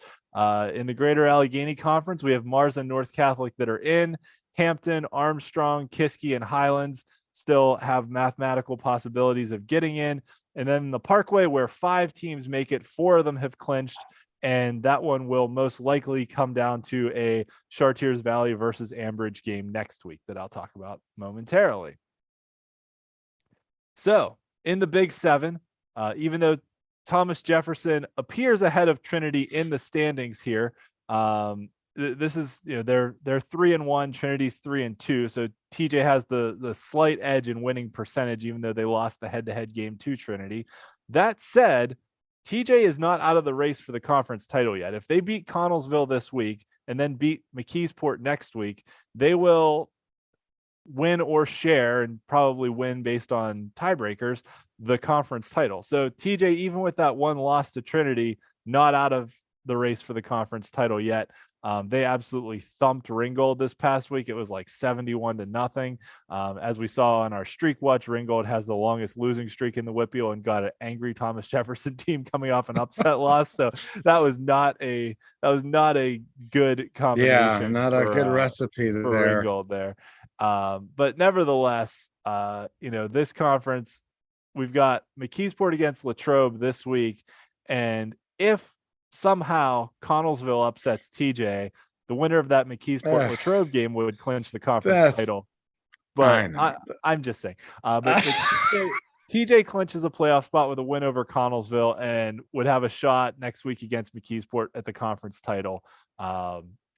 In the Greater Allegheny Conference, we have Mars and North Catholic that are in. Hampton, Armstrong, Kiski, and Highlands still have mathematical possibilities of getting in. And then the Parkway, where 5 teams make it, 4 of them have clinched. And that one will most likely come down to a Chartiers Valley versus Ambridge game next week that I'll talk about momentarily. So in the Big 7, even though Thomas Jefferson appears ahead of Trinity in the standings here, this is, they're 3-1, Trinity's 3-2. So TJ has the slight edge in winning percentage, even though they lost the head-to-head game to Trinity. That said, TJ is not out of the race for the conference title yet. If they beat Connellsville this week and then beat McKeesport next week, they will win or share, and probably win based on tiebreakers, the conference title. So TJ, even with that one loss to Trinity, not out of the race for the conference title yet. They absolutely thumped Ringgold this past week. It was like 71-0. As we saw on our streak watch, Ringgold has the longest losing streak in the WPIAL and got an angry Thomas Jefferson team coming off an upset loss. So that was not a good combination. Yeah, not a good recipe for there. Ringgold there. But nevertheless, this conference, we've got McKeesport against Latrobe this week. And if somehow Connellsville upsets TJ, the winner of that McKeesport Latrobe game would clinch the conference title. But I'm just saying. But TJ clinches a playoff spot with a win over Connellsville and would have a shot next week against McKeesport at the conference title,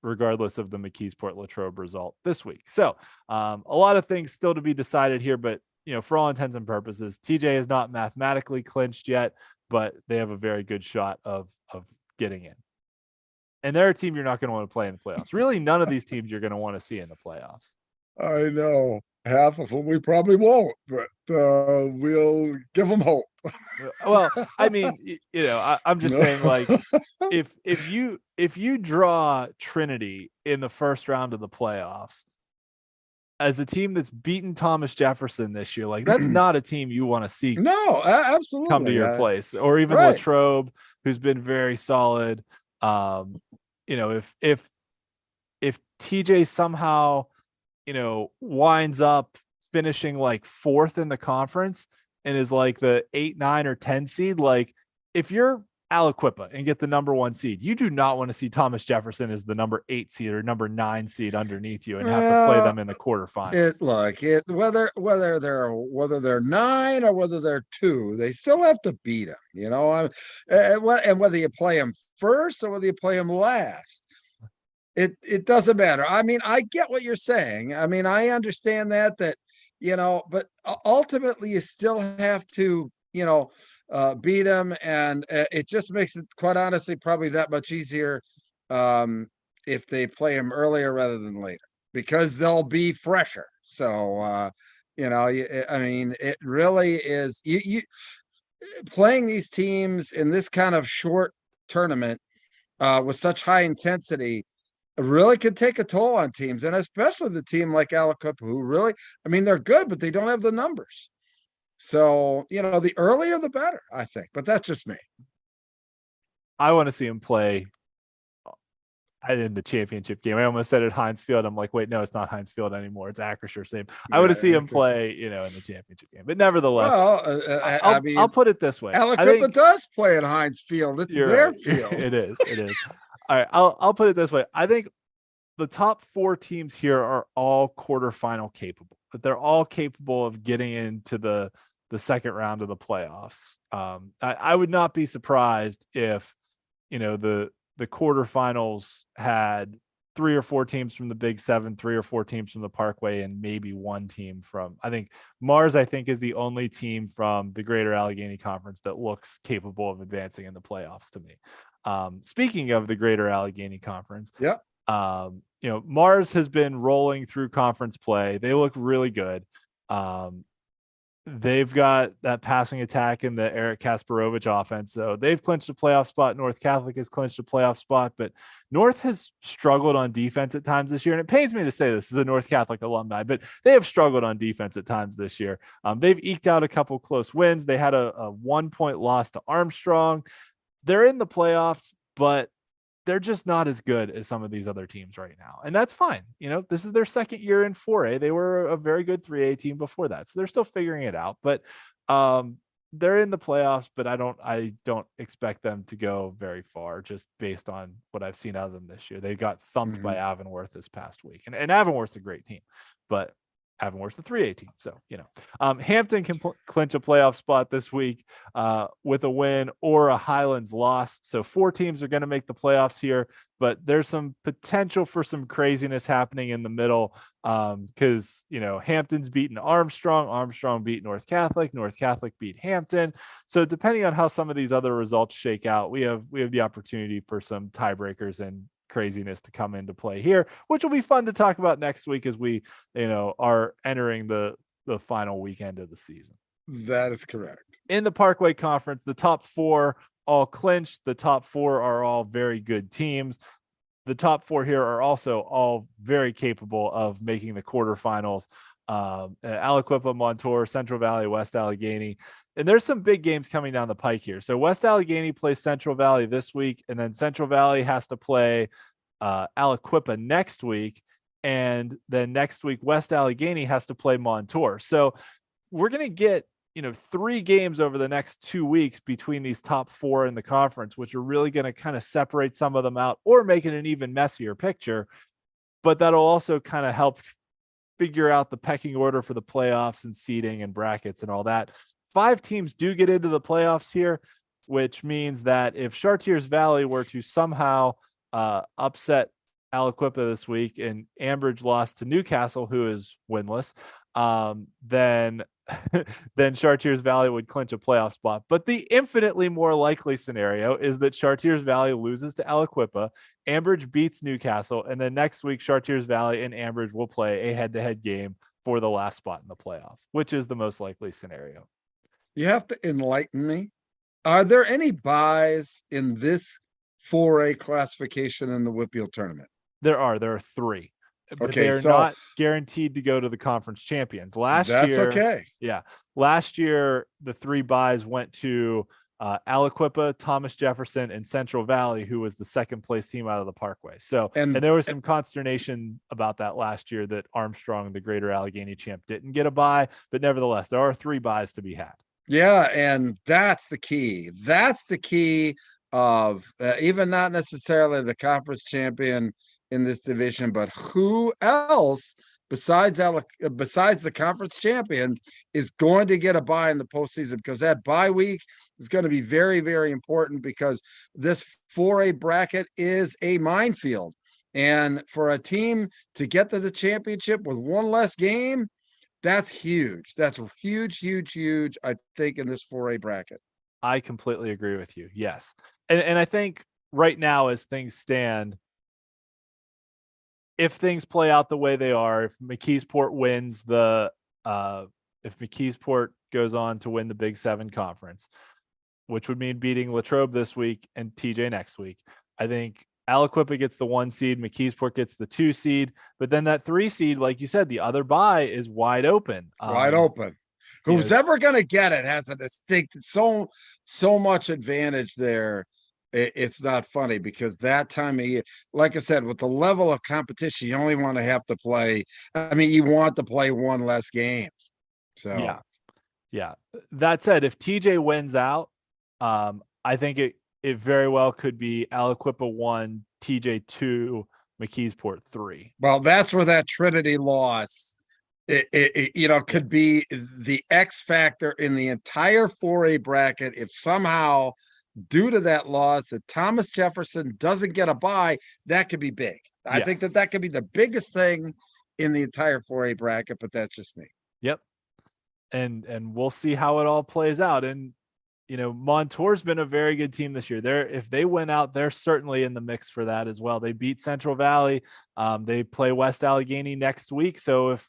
regardless of the McKeesport Latrobe result this week. So a lot of things still to be decided here, but for all intents and purposes, TJ is not mathematically clinched yet, but they have a very good shot of getting in. And they're a team you're not going to want to play in the playoffs. Really, none of these teams you're going to want to see in the playoffs. I know. Half of them we probably won't, but we'll give them hope. Well, I mean, I'm just saying, like, if you draw Trinity in the first round of the playoffs as a team that's beaten Thomas Jefferson this year, like, that's not a team you want to see No, absolutely come to your place, or even right. Latrobe, who's been very solid. If TJ somehow, winds up finishing like 4th in the conference and is like the 8, 9, or 10 seed, like, if you're Aliquippa and get the number 1 seed, you do not want to see Thomas Jefferson as the number 8 seed or number 9 seed underneath you and have to play them in the quarterfinals. Whether they're 9 or whether they're 2, they still have to beat them. And whether you play them first or whether you play them last, it doesn't matter. I mean, I get what you're saying. I mean, I understand that, but ultimately you still have to, beat them, and it just makes it, quite honestly, probably that much easier if they play them earlier rather than later, because they'll be fresher. So I mean, it really is, you playing these teams in this kind of short tournament with such high intensity really could take a toll on teams, and especially the team like Aliquippa, who really, I mean, they're good, but they don't have the numbers. So, the earlier the better, I think, but that's just me. I want to see him play in the championship game. I almost said at Heinz Field. I'm like, wait, no, it's not Heinz Field anymore. It's Acrisure. Same. I want to see him play, in the championship game. But nevertheless, I'll put it this way. Aliquippa does play at Heinz Field. It's their field. It is. All right. I'll put it this way. I think the top 4 teams here are all quarterfinal capable, but they're all capable of getting into the second round of the playoffs. I would not be surprised if, the quarterfinals had 3 or 4 teams from the Big 7, 3 or 4 teams from the Parkway, and maybe 1 team from, I think Mars, is the only team from the Greater Allegheny Conference that looks capable of advancing in the playoffs to me. Speaking of the Greater Allegheny Conference, yeah. Mars has been rolling through conference play. They look really good. They've got that passing attack in the Eric Kasparovich offense. So they've clinched a playoff spot. North Catholic has clinched a playoff spot, but North has struggled on defense at times this year. And it pains me to say this as a North Catholic alumni, but they have struggled on defense at times this year. They've eked out a couple close wins. They had a 1-point loss to Armstrong. They're in the playoffs, but they're just not as good as some of these other teams right now. And that's fine. This is their second year in 4A. They were a very good 3A team before that. So they're still figuring it out, but they're in the playoffs, but I don't expect them to go very far just based on what I've seen of them this year. They got thumped by Avonworth this past week, and Avonworth's a great team, but Avonworth's the 3A team. So, Hampton can clinch a playoff spot this week with a win or a Highlands loss. So 4 teams are going to make the playoffs here, but there's some potential for some craziness happening in the middle because, Hampton's beaten Armstrong beat North Catholic beat Hampton. So depending on how some of these other results shake out, we have the opportunity for some tiebreakers and craziness to come into play here, which will be fun to talk about next week as we, are entering the final weekend of the season. That is correct. In the Parkway Conference, the top 4 all clinched. The top 4 are all very good teams. The top 4 here are also all very capable of making the quarterfinals. Aliquippa, Montour, Central Valley, West Allegheny. And there's some big games coming down the pike here. So West Allegheny plays Central Valley this week, and then Central Valley has to play Aliquippa next week. And then next week, West Allegheny has to play Montour. So we're going to get, 3 games over the next 2 weeks between these top 4 in the conference, which are really going to kind of separate some of them out or make it an even messier picture. But that'll also kind of help figure out the pecking order for the playoffs and seeding and brackets and all that. 5 teams do get into the playoffs here, which means that if Chartiers Valley were to somehow upset Aliquippa this week and Ambridge lost to Newcastle, who is winless, then then Chartiers Valley would clinch a playoff spot. But the infinitely more likely scenario is that Chartiers Valley loses to Aliquippa, Ambridge beats Newcastle, and then next week Chartiers Valley and Ambridge will play a head-to-head game for the last spot in the playoffs, which is the most likely scenario. You have to enlighten me. Are there any buys in this 4A classification in the WPIAL tournament? There are 3. But Okay, they're not guaranteed to go to the conference champions. Last year, okay. Yeah. Last year, the 3 buys went to Aliquippa, Thomas Jefferson, and Central Valley, who was the second place team out of the Parkway. So, and there was some consternation about that last year that Armstrong, the Greater Allegheny champ, didn't get a buy. But nevertheless, there are 3 buys to be had. Yeah, and that's the key. That's the key of even not necessarily the conference champion in this division, but who else besides the conference champion is going to get a bye in the postseason, because that bye week is going to be very, very important, because this 4A bracket is a minefield. And for a team to get to the championship with one less game, that's huge. That's huge, huge, huge, I think, in this 4A bracket. I completely agree with you. Yes. And I think right now, as things stand, if things play out the way they are, if McKeesport wins if McKeesport goes on to win the Big 7 conference, which would mean beating Latrobe this week and TJ next week, I think Aliquippa gets the 1 seed, McKeesport gets the 2 seed, but then that 3 seed, like you said, the other bye is wide open. Wide open. Who's ever going to get it has a distinct, so much advantage there. It's not funny, because that time of year, like I said, with the level of competition, you only want to have to play. I mean, you want to play 1 less game. So, yeah. That said, if TJ wins out, I think it very well could be Aliquippa 1, TJ 2, McKeesport 3. Well, that's where that Trinity loss, could be the X factor in the entire 4A bracket. If somehow, due to that loss, that Thomas Jefferson doesn't get a bye, that could be big. I think that could be the biggest thing in the entire 4A bracket, but that's just me. Yep. And we'll see how it all plays out. And Montour's been a very good team this year. If they win out, they're certainly in the mix for that as well. They beat Central Valley. They play West Allegheny next week. So if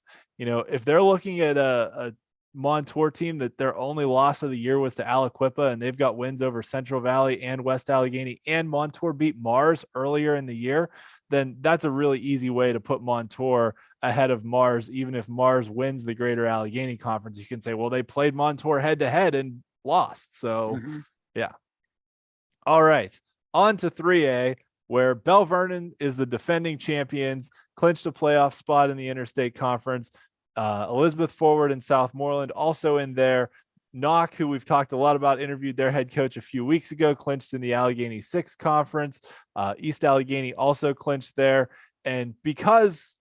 they're looking at a Montour team that their only loss of the year was to Aliquippa, and they've got wins over Central Valley and West Allegheny, and Montour beat Mars earlier in the year, then that's a really easy way to put Montour ahead of Mars. Even if Mars wins the Greater Allegheny Conference, you can say, well, they played Montour head to head and lost. So yeah. All right. On to 3A, where Bell Vernon is the defending champions, clinched a playoff spot in the Interstate Conference. Elizabeth Forward and Southmoreland also in there. Knock, who we've talked a lot about, interviewed their head coach a few weeks ago, clinched in the Allegheny 6 conference. East Allegheny also clinched there. And because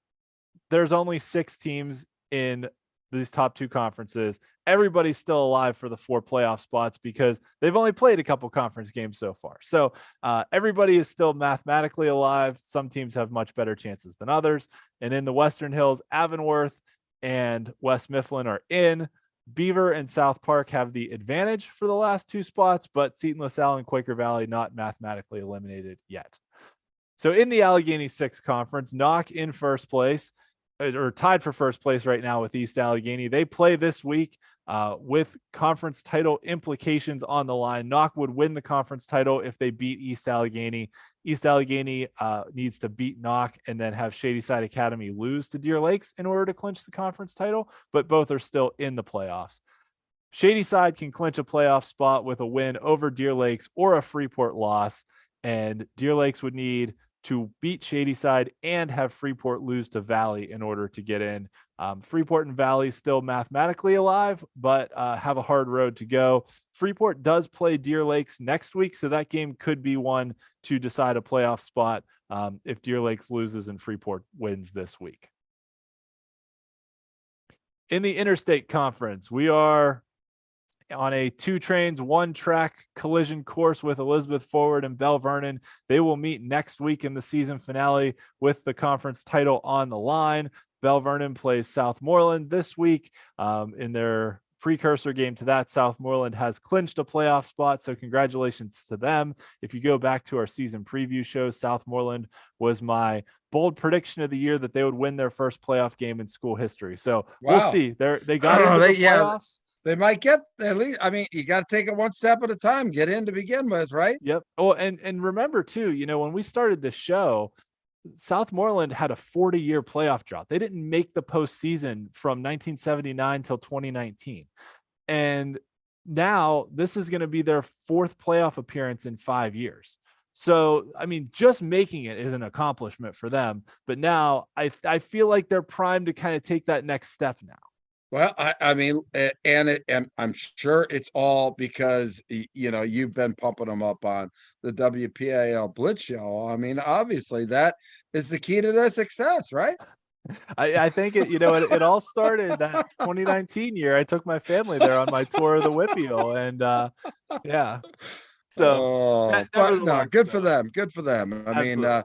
there's only 6 teams in these top 2 conferences, everybody's still alive for the 4 playoff spots, because they've only played a couple conference games so far. So everybody is still mathematically alive. Some teams have much better chances than others. And in the Western Hills, Avonworth and West Mifflin are in. Beaver and South Park have the advantage for the last 2 spots, but Seton LaSalle and Quaker Valley not mathematically eliminated yet. So in the Allegheny 6 conference, Knock in first place, or tied for first place right now with East Allegheny. They play this week with conference title implications on the line. Knock would win the conference title if they beat East Allegheny. East Allegheny needs to beat Knock and then have Shadyside Academy lose to Deer Lakes in order to clinch the conference title, but both are still in the playoffs. Shadyside can clinch a playoff spot with a win over Deer Lakes or a Freeport loss, and Deer Lakes would need to beat Shadyside and have Freeport lose to Valley in order to get in. Freeport and Valley still mathematically alive, but have a hard road to go. Freeport does play Deer Lakes next week, so that game could be one to decide a playoff spot if Deer Lakes loses and Freeport wins this week. In the Interstate Conference, we are on a 2 trains, 1 track collision course with Elizabeth Forward and Bell Vernon. They will meet next week in the season finale with the conference title on the line. Bell Vernon plays Southmoreland this week in their precursor game to that. Southmoreland has clinched a playoff spot, so congratulations to them. If you go back to our season preview show, Southmoreland was my bold prediction of the year that they would win their first playoff game in school history. So we'll see. They got into the playoffs. They might get at least. I mean, you got to take it one step at a time, get in to begin with, right? Yep. Oh, and remember too, when we started the show, Southmoreland had a 40-year playoff drought. They didn't make the postseason from 1979 till 2019. And now this is going to be their fourth playoff appearance in 5 years. So, I mean, just making it is an accomplishment for them. But now I feel like they're primed to kind of take that next step now. Well, I mean, and I'm sure it's all because, you've been pumping them up on the WPIAL Blitz show. I mean, obviously that is the key to their success, right? I think it all started that 2019 year. I took my family there on my tour of the WPIAL, and yeah. So, but no, good for them. Good for them. I Absolutely. mean,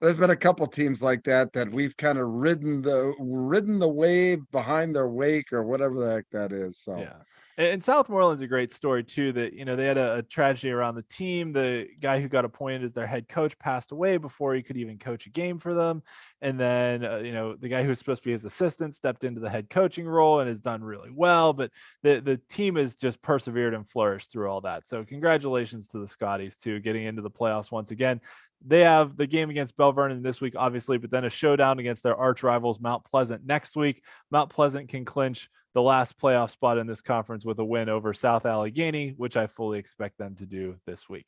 there's been a couple teams like that we've kind of ridden the wave behind their wake or whatever the heck that is. So yeah. And Southmoreland's a great story too, that, they had a tragedy around the team. The guy who got appointed as their head coach passed away before he could even coach a game for them. And then, the guy who was supposed to be his assistant stepped into the head coaching role and has done really well. But the team has just persevered and flourished through all that. So congratulations to the Scotties too, getting into the playoffs once again. They have the game against Bell Vernon this week, obviously, but then a showdown against their arch rivals, Mount Pleasant, next week. Mount Pleasant can clinch the last playoff spot in this conference with a win over South Allegheny, which I fully expect them to do this week.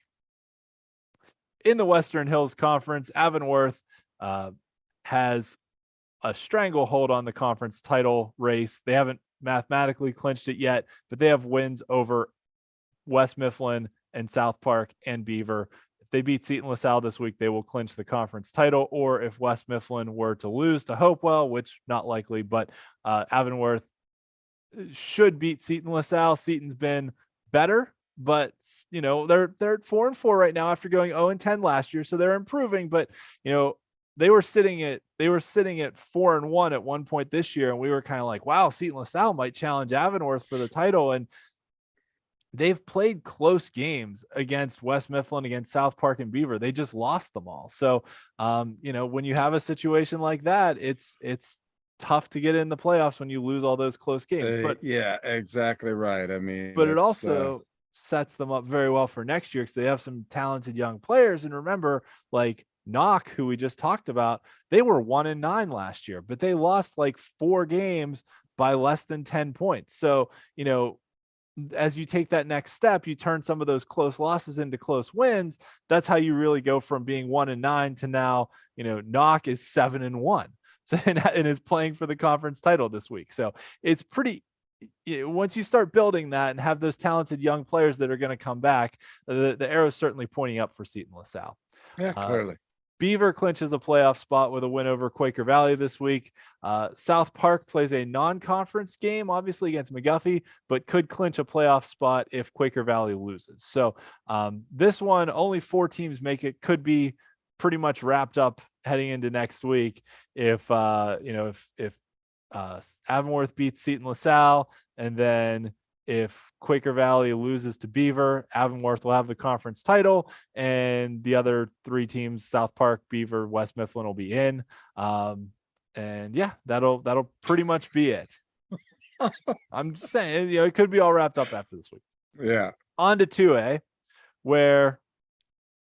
In the Western Hills Conference, Avonworth has a stranglehold on the conference title race. They haven't mathematically clinched it yet, but they have wins over West Mifflin and South Park and Beaver. If they beat Seton LaSalle this week, they will clinch the conference title. Or if West Mifflin were to lose to Hopewell, which not likely, but Avonworth should beat Seton LaSalle. Seton's been better, but they're at 4-4 right now after going 0-10 last year, so they're improving. But they were sitting at 4-1 at one point this year, and we were kind of like, wow, Seton LaSalle might challenge Avonworth for the title. And they've played close games against West Mifflin, against South Park and Beaver. They just lost them all. So, when you have a situation like that, it's tough to get in the playoffs when you lose all those close games. But yeah, exactly right. I mean, but it also sets them up very well for next year because they have some talented young players. And remember, like Knock, who we just talked about, they were 1-9 last year, but they lost like 4 games by less than 10 points. So, as you take that next step, you turn some of those close losses into close wins. That's how you really go from being 1-9 to now, Knock is 7-1. So, and is playing for the conference title this week. So it's pretty, once you start building that and have those talented young players that are going to come back, the arrow is certainly pointing up for Seton LaSalle. Yeah, clearly. Beaver clinches a playoff spot with a win over Quaker Valley this week. South Park plays a non-conference game, obviously against McGuffey, but could clinch a playoff spot if Quaker Valley loses. So this one, only 4 teams make it, could be pretty much wrapped up heading into next week if Avonworth beats Seton LaSalle, and then if Quaker Valley loses to Beaver, Avonworth will have the conference title, and the other 3 teams, South Park, Beaver, West Mifflin, will be in. And yeah, that'll pretty much be it. I'm just saying, it could be all wrapped up after this week. Yeah. On to 2A, where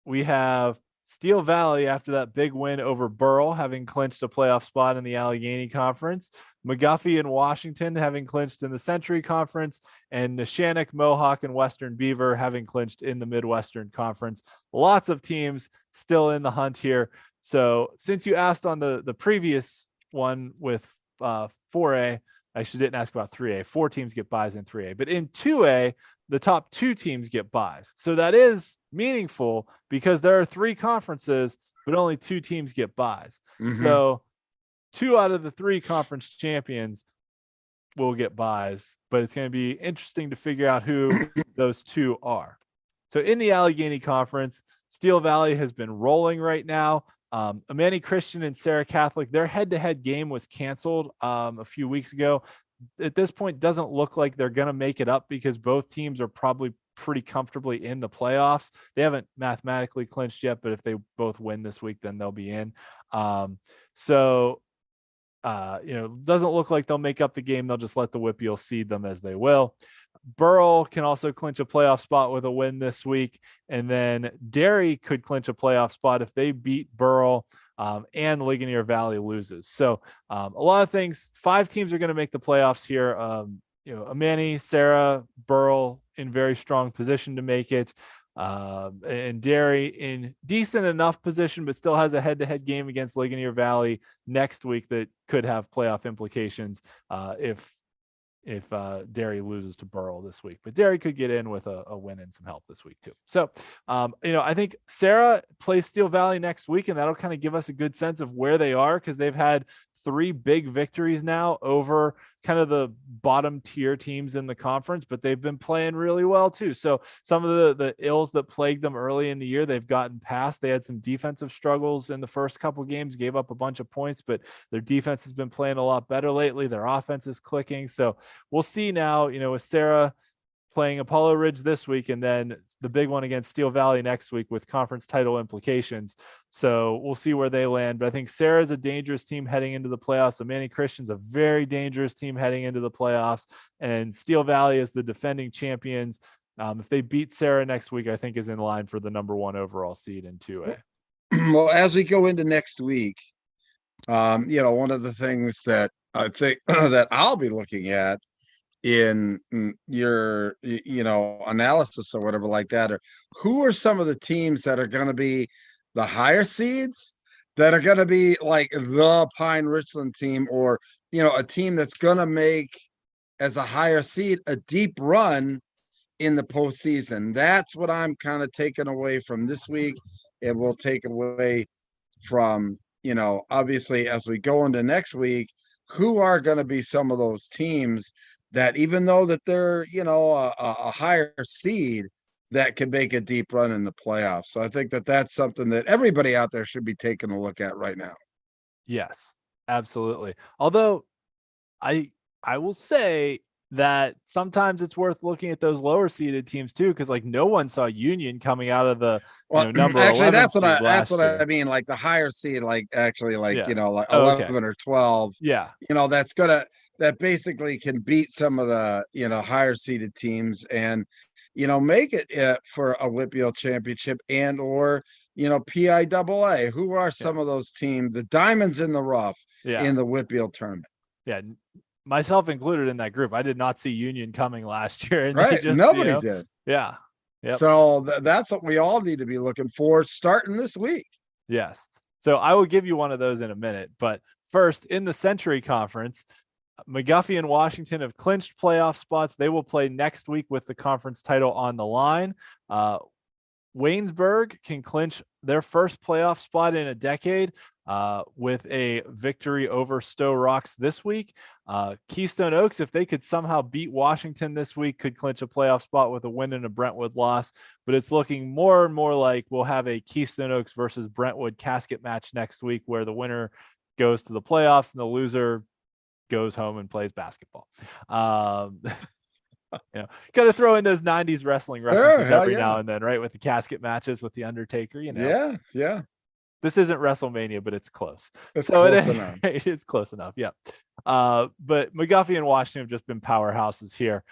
we have Steel Valley, after that big win over Burrell, having clinched a playoff spot in the Allegheny Conference. McGuffey and Washington having clinched in the Century Conference, and Neshannock, Mohawk, and Western Beaver having clinched in the Midwestern Conference. Lots of teams still in the hunt here. So since you asked on the previous one with 4A, I actually didn't ask about 3A. 4 teams get buys in 3A, but in 2A, the top 2 teams get buys. So that is meaningful because there are 3 conferences, but only 2 teams get buys. Mm-hmm. So 2 out of the 3 conference champions will get buys, but it's going to be interesting to figure out who those 2 are. So in the Allegheny Conference, Steel Valley has been rolling right now. Amani Christian and Sarah Catholic, their head-to-head game was canceled a few weeks ago. At this point, doesn't look like they're going to make it up because both teams are probably pretty comfortably in the playoffs. They haven't mathematically clinched yet, but if they both win this week, then they'll be in. Doesn't look like they'll make up the game. They'll just let the WPIAL seed them as they will. Burrell can also clinch a playoff spot with a win this week. And then Derry could clinch a playoff spot if they beat Burrell and Ligonier Valley loses. So a lot of things. 5 teams are going to make the playoffs here. Amani, Sarah, Burrell in very strong position to make it. And Derry in decent enough position, but still has a head-to-head game against Ligonier Valley next week that could have playoff implications if Derry loses to Burrell this week. But Derry could get in with a win and some help this week too. So, I think Sarah plays Steel Valley next week, and that'll kind of give us a good sense of where they are because they've had 3 big victories now over kind of the bottom tier teams in the conference, but they've been playing really well too. So some of the ills that plagued them early in the year, they've gotten past. They had some defensive struggles in the first couple games, gave up a bunch of points, but their defense has been playing a lot better lately. Their offense is clicking. So we'll see now, with Sarah playing Apollo Ridge this week, and then the big one against Steel Valley next week with conference title implications. So we'll see where they land. But I think Sarah's a dangerous team heading into the playoffs. Amani Christian's a very dangerous team heading into the playoffs. And Steel Valley is the defending champions. If they beat Sarah next week, I think is in line for the number 1 overall seed in 2A. Well, as we go into next week, one of the things that I think that I'll be looking at in your analysis or whatever like that, or who are some of the teams that are going to be the higher seeds that are going to be like the Pine Richland team, or a team that's going to make as a higher seed a deep run in the postseason. That's what I'm kind of taking away from this week. It will take away from obviously as we go into next week, who are going to be some of those teams that even though that they're, a higher seed, that could make a deep run in the playoffs. So I think that that's something that everybody out there should be taking a look at right now. Yes, absolutely. Although I will say that sometimes it's worth looking at those lower seeded teams too, because like no one saw Union coming out of the number. Actually, that's what I mean. Like the higher seed, like actually, like like 11 or 12. Yeah, that basically can beat some of the higher seeded teams and make it for a WPIAL championship and or PIAA. Who are some of those teams? The diamonds in the rough in the WPIAL tournament. Yeah. Myself included in that group. I did not see Union coming last year. And right. Nobody did. Yeah. Yep. So that's what we all need to be looking for starting this week. Yes. So I will give you one of those in a minute. But first, in the Century Conference, McGuffey and Washington have clinched playoff spots. They will play next week with the conference title on the line. Waynesburg can clinch their first playoff spot in a decade with a victory over Stowe Rocks this week. Keystone Oaks, if they could somehow beat Washington this week, could clinch a playoff spot with a win and a Brentwood loss. But it's looking more and more like we'll have a Keystone Oaks versus Brentwood casket match next week, where the winner goes to the playoffs and the loser goes home and plays basketball. Got to throw in those 90s wrestling references every now and then, right? With the casket matches with the Undertaker, Yeah. This isn't WrestleMania, but it's close. It's close enough. It's close enough. Yeah. But McGuffey and Washington have just been powerhouses here.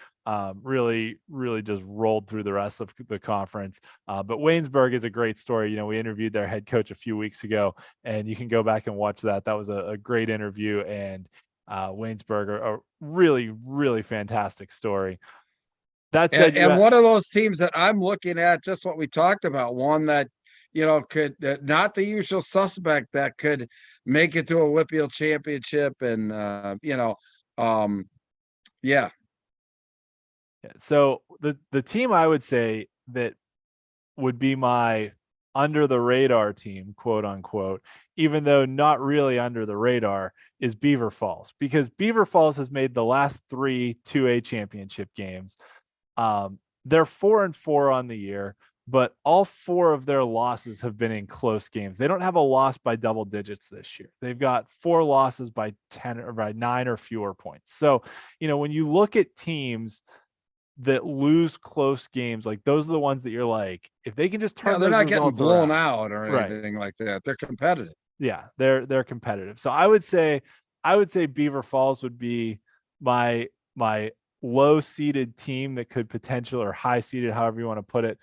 Really, really just rolled through the rest of the conference. But Waynesburg is a great story. We interviewed their head coach a few weeks ago, and you can go back and watch that. That was a great interview, and Waynesburg are a really, really fantastic story. That said, and one of those teams that I'm looking at, just what we talked about, one that could not the usual suspect that could make it to a WPIAL championship, and yeah. So the team I would say that would be my under the radar team, quote unquote, even though not really under the radar, is Beaver Falls, because Beaver Falls has made the last 3 2A championship games. They're 4-4 on the year. but all 4 of their losses have been in close games. They don't have a loss by double digits this year. They've got 4 losses by 10 or by 9 or fewer points. So, when you look at teams that lose close games, like those are the ones that you're like, if they can just turn they're those not getting results blown around, out or right? anything like that. They're competitive. Yeah, they're competitive. So I would say Beaver Falls would be my low seeded team that could potentially, or high seeded, however you want to put it,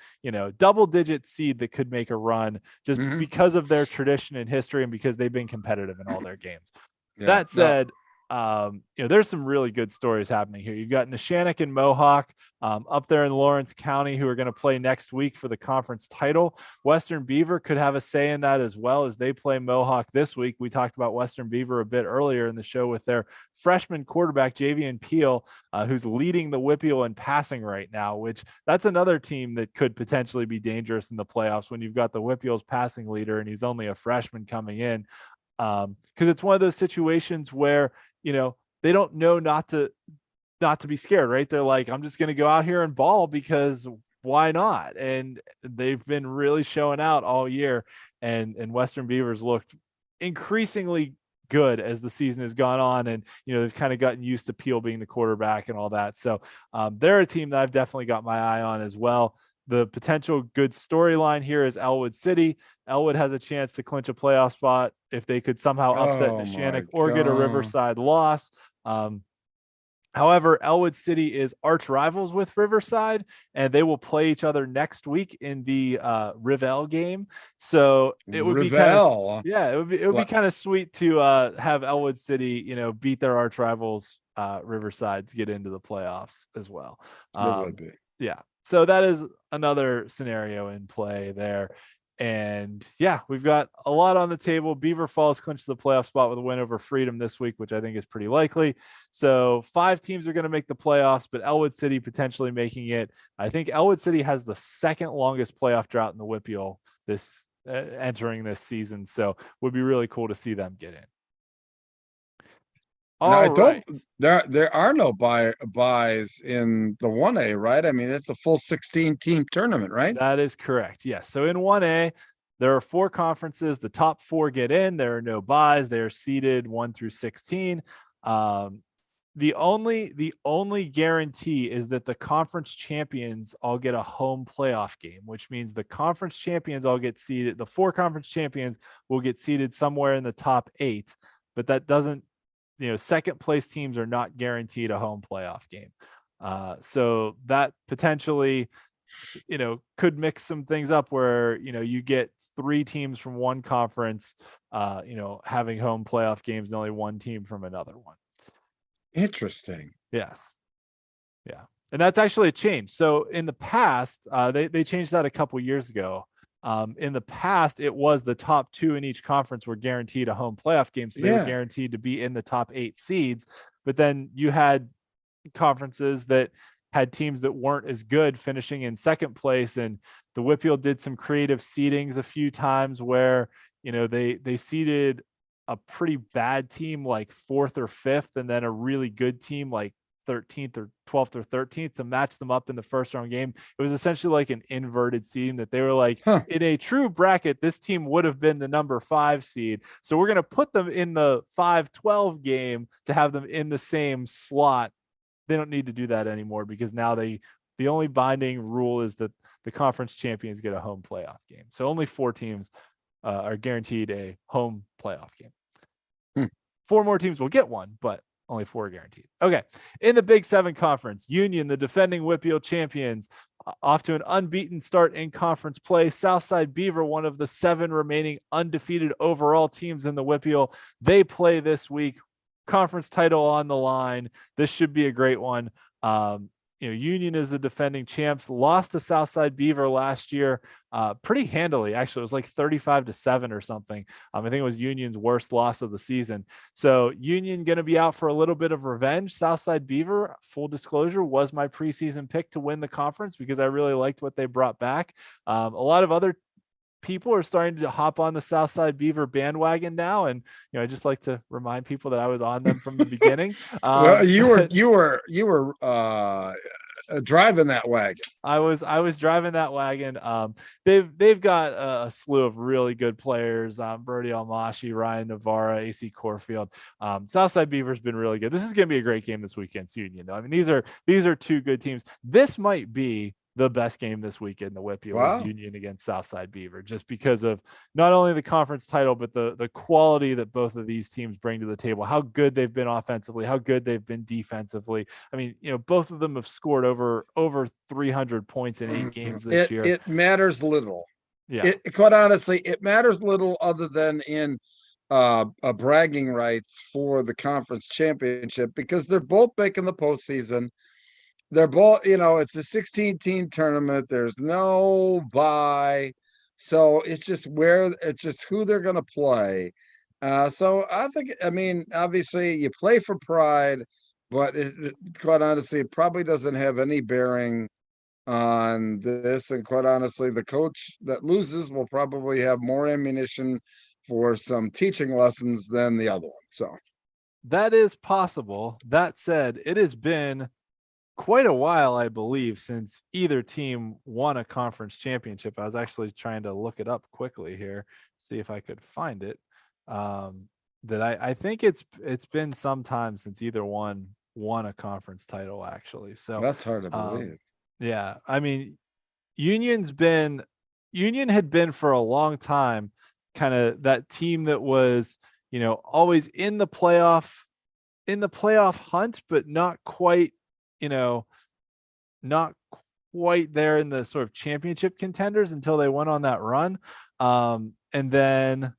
double digit seed that could make a run just because of their tradition and history and because they've been competitive in all their games. Yeah. That said, there's some really good stories happening here. You've got Neshannock and Mohawk up there in Lawrence County who are going to play next week for the conference title. Western Beaver could have a say in that as well as they play Mohawk this week. We talked about Western Beaver a bit earlier in the show with their freshman quarterback, Javian Peel, who's leading the WPIAL in passing right now, which that's another team that could potentially be dangerous in the playoffs when you've got the WPIAL's passing leader and he's only a freshman coming in. Because it's one of those situations where they don't know not to be scared, right? They're like, I'm just going to go out here and ball because why not? And they've been really showing out all year, and Western Beavers looked increasingly good as the season has gone on, and they've kind of gotten used to Peel being the quarterback and all that. So they're a team that I've definitely got my eye on as well. The potential good storyline here is Elwood City. Elwood has a chance to clinch a playoff spot if they could somehow upset Neshannock or get a Riverside loss. However, Elwood City is arch rivals with Riverside, and they will play each other next week in the Rivell game. So it would be kind of, it would be kind of sweet to have Elwood City, beat their arch rivals Riverside to get into the playoffs as well. It would be. Yeah. So that is another scenario in play there. And yeah, we've got a lot on the table. Beaver Falls clinched the playoff spot with a win over Freedom this week, which I think is pretty likely. So 5 teams are going to make the playoffs, but Elwood City potentially making it. I think Elwood City has the second longest playoff drought in the WPIAL this entering this season. So would be really cool to see them get in. There are no buys in the 1A, right? I mean, it's a full 16-team tournament, right? That is correct. Yes. So in 1A, there are 4 conferences. The top 4 get in. There are no buys. They're seeded 1 through 16. The only guarantee is that the conference champions all get a home playoff game, which means the conference champions all get seeded. The 4 conference champions will get seeded somewhere in the top 8, but that doesn't, second place teams are not guaranteed a home playoff game. So that potentially, could mix some things up where, you get 3 teams from one conference, having home playoff games and only 1 team from another one. Interesting. Yes. Yeah. And that's actually a change. So in the past, they changed that a couple years ago. In the past, it was the top 2 in each conference were guaranteed a home playoff game. So they were guaranteed to be in the top 8 seeds. But then you had conferences that had teams that weren't as good finishing in second place. And the WPIAL did some creative seedings a few times where, they seeded a pretty bad team like 4th or 5th, and then a really good team like 13th or 12th or 13th to match them up in the first round game. It was essentially like an inverted seeding that they were like, in a true bracket, this team would have been the number 5 seed. So we're going to put them in the 5-12 game to have them in the same slot. They don't need to do that anymore because now the only binding rule is that the conference champions get a home playoff game. So only 4 teams are guaranteed a home playoff game. 4 more teams will get one, but only 4 are guaranteed. Okay. In the Big 7 conference, Union, the defending WPIAL champions, off to an unbeaten start in conference play. Southside Beaver, one of the 7 remaining undefeated overall teams in the WPIAL. They play this week. Conference title on the line. This should be a great one. Union is the defending champs, lost to Southside Beaver last year pretty handily. Actually, it was like 35-7 or something. I think it was Union's worst loss of the season. So Union going to be out for a little bit of revenge. Southside Beaver, full disclosure, was my preseason pick to win the conference because I really liked what they brought back. A lot of other people are starting to hop on the Southside Beaver bandwagon now, and I just like to remind people that I was on them from the beginning. Well, you were driving that wagon. I was driving that wagon. They've got a slew of really good players. Brody Almashi, Ryan Navarra, AC Corfield. Southside Beaver's been really good. This is going to be a great game this weekend, Union. I mean, these are two good teams. This might be the best game this weekend, the WPIAL, Wow. Union against Southside Beaver, just because of not only the conference title, but the quality that both of these teams bring to the table, how good they've been offensively, how good they've been defensively. I mean, both of them have scored over 300 points in 8 games this year. It matters little. Yeah. Quite honestly, it matters little other than in bragging rights for the conference championship, because they're both making the postseason. They're both, it's a 16-team tournament. There's no bye. So it's just who they're going to play. So I think, obviously you play for pride, but quite honestly, it probably doesn't have any bearing on this. And quite honestly, the coach that loses will probably have more ammunition for some teaching lessons than the other one. So that is possible. That said, it has been quite a while, I believe, since either team won a conference championship. I was actually trying to look it up quickly here, see if I could find it. That I think it's been some time since either one won a conference title, actually. So that's hard to believe. Yeah, I mean, Union had been for a long time kind of that team that was, always in the playoff hunt, but not quite there in the sort of championship contenders until they went on that run. And then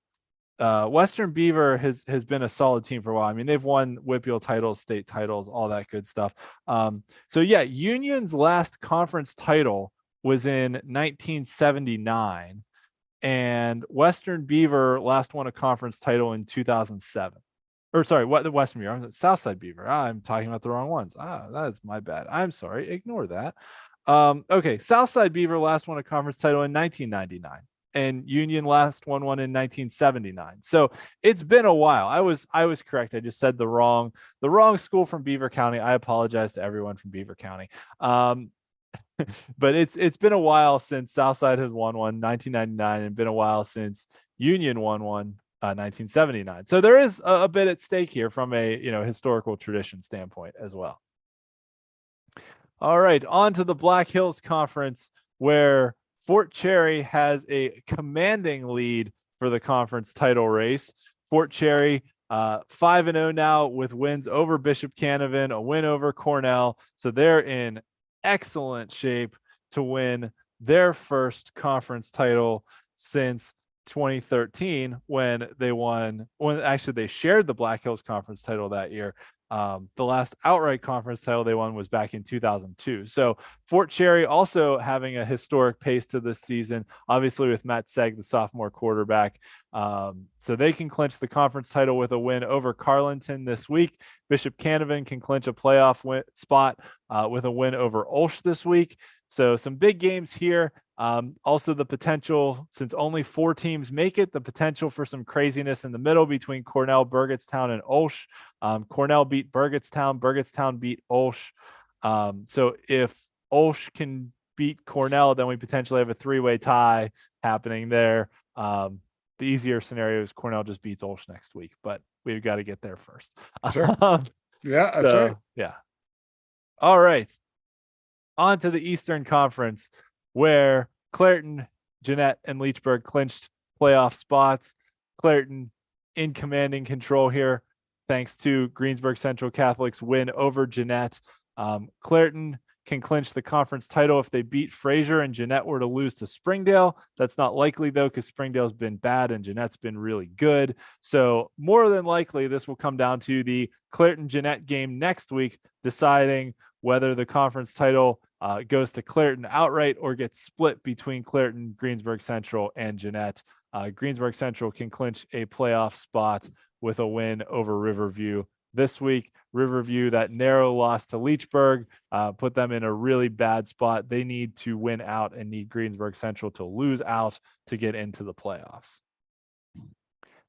Western Beaver has been a solid team for a while. I mean, they've won WPIAL titles, state titles, all that good stuff. So yeah, Union's last conference title was in 1979, and Western Beaver last won a conference title in 2007. Or sorry, what the Western Beaver, Southside Beaver. I'm talking about the wrong ones. That is my bad. I'm sorry. Ignore that. Okay, Southside Beaver last won a conference title in 1999, and Union last won one in 1979. So it's been a while. I was correct. I just said the wrong school from Beaver County. I apologize to everyone from Beaver County. But it's been a while since Southside has won one, 1999, and been a while since Union won one, 1979. So there is a bit at stake here from a historical tradition standpoint as well. All right, on to the Black Hills Conference, where Fort Cherry has a commanding lead for the conference title race. Fort Cherry 5-0 now with wins over Bishop Canevin, a win over Cornell. So they're in excellent shape to win their first conference title since 2013, when they shared the Black Hills Conference title that year. The last outright conference title they won was back in 2002. So Fort Cherry also having a historic pace to this season, obviously with Matt Seg, the sophomore quarterback. So they can clinch the conference title with a win over Carlinton this week. Bishop Canevin can clinch a playoff spot with a win over Ulsh this week. So some big games here. Also the potential, since only 4 teams make it, the potential for some craziness in the middle between Cornell, Burgettstown, and Ulsh. Cornell beat Burgettstown. Burgettstown beat Ulsh. So if Ulsh can beat Cornell, then we potentially have a 3-way tie happening there. The easier scenario is Cornell just beats Ulsh next week, but we've got to get there first. Sure. Yeah, that's right. Yeah. All right. On to the Eastern Conference, where Clairton, Jeanette, and Leechburg clinched playoff spots. Clairton in commanding control here, thanks to Greensburg Central Catholic's win over Jeanette. Clairton can clinch the conference title if they beat Fraser and Jeanette were to lose to Springdale. That's not likely, though, because Springdale's been bad and Jeanette's been really good. So more than likely, this will come down to the Clairton-Jeanette game next week, deciding whether the conference title goes to Clairton outright or gets split between Clairton, Greensburg Central, and Jeanette. Greensburg Central can clinch a playoff spot with a win over Riverview this week. Riverview, that narrow loss to Leechburg, put them in a really bad spot. They need to win out and need Greensburg Central to lose out to get into the playoffs.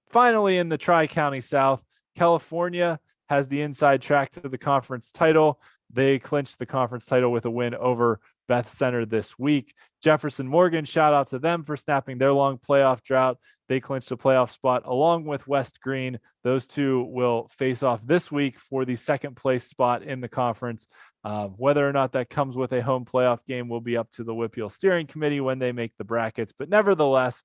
Finally, in the Tri-County South, California has the inside track to the conference title. They clinched the conference title with a win over Beth Center this week. Jefferson Morgan, shout out to them for snapping their long playoff drought. They clinched a playoff spot along with West Green. Those two will face off this week for the second place spot in the conference. Whether or not that comes with a home playoff game will be up to the WPIAL steering committee when they make the brackets. But nevertheless,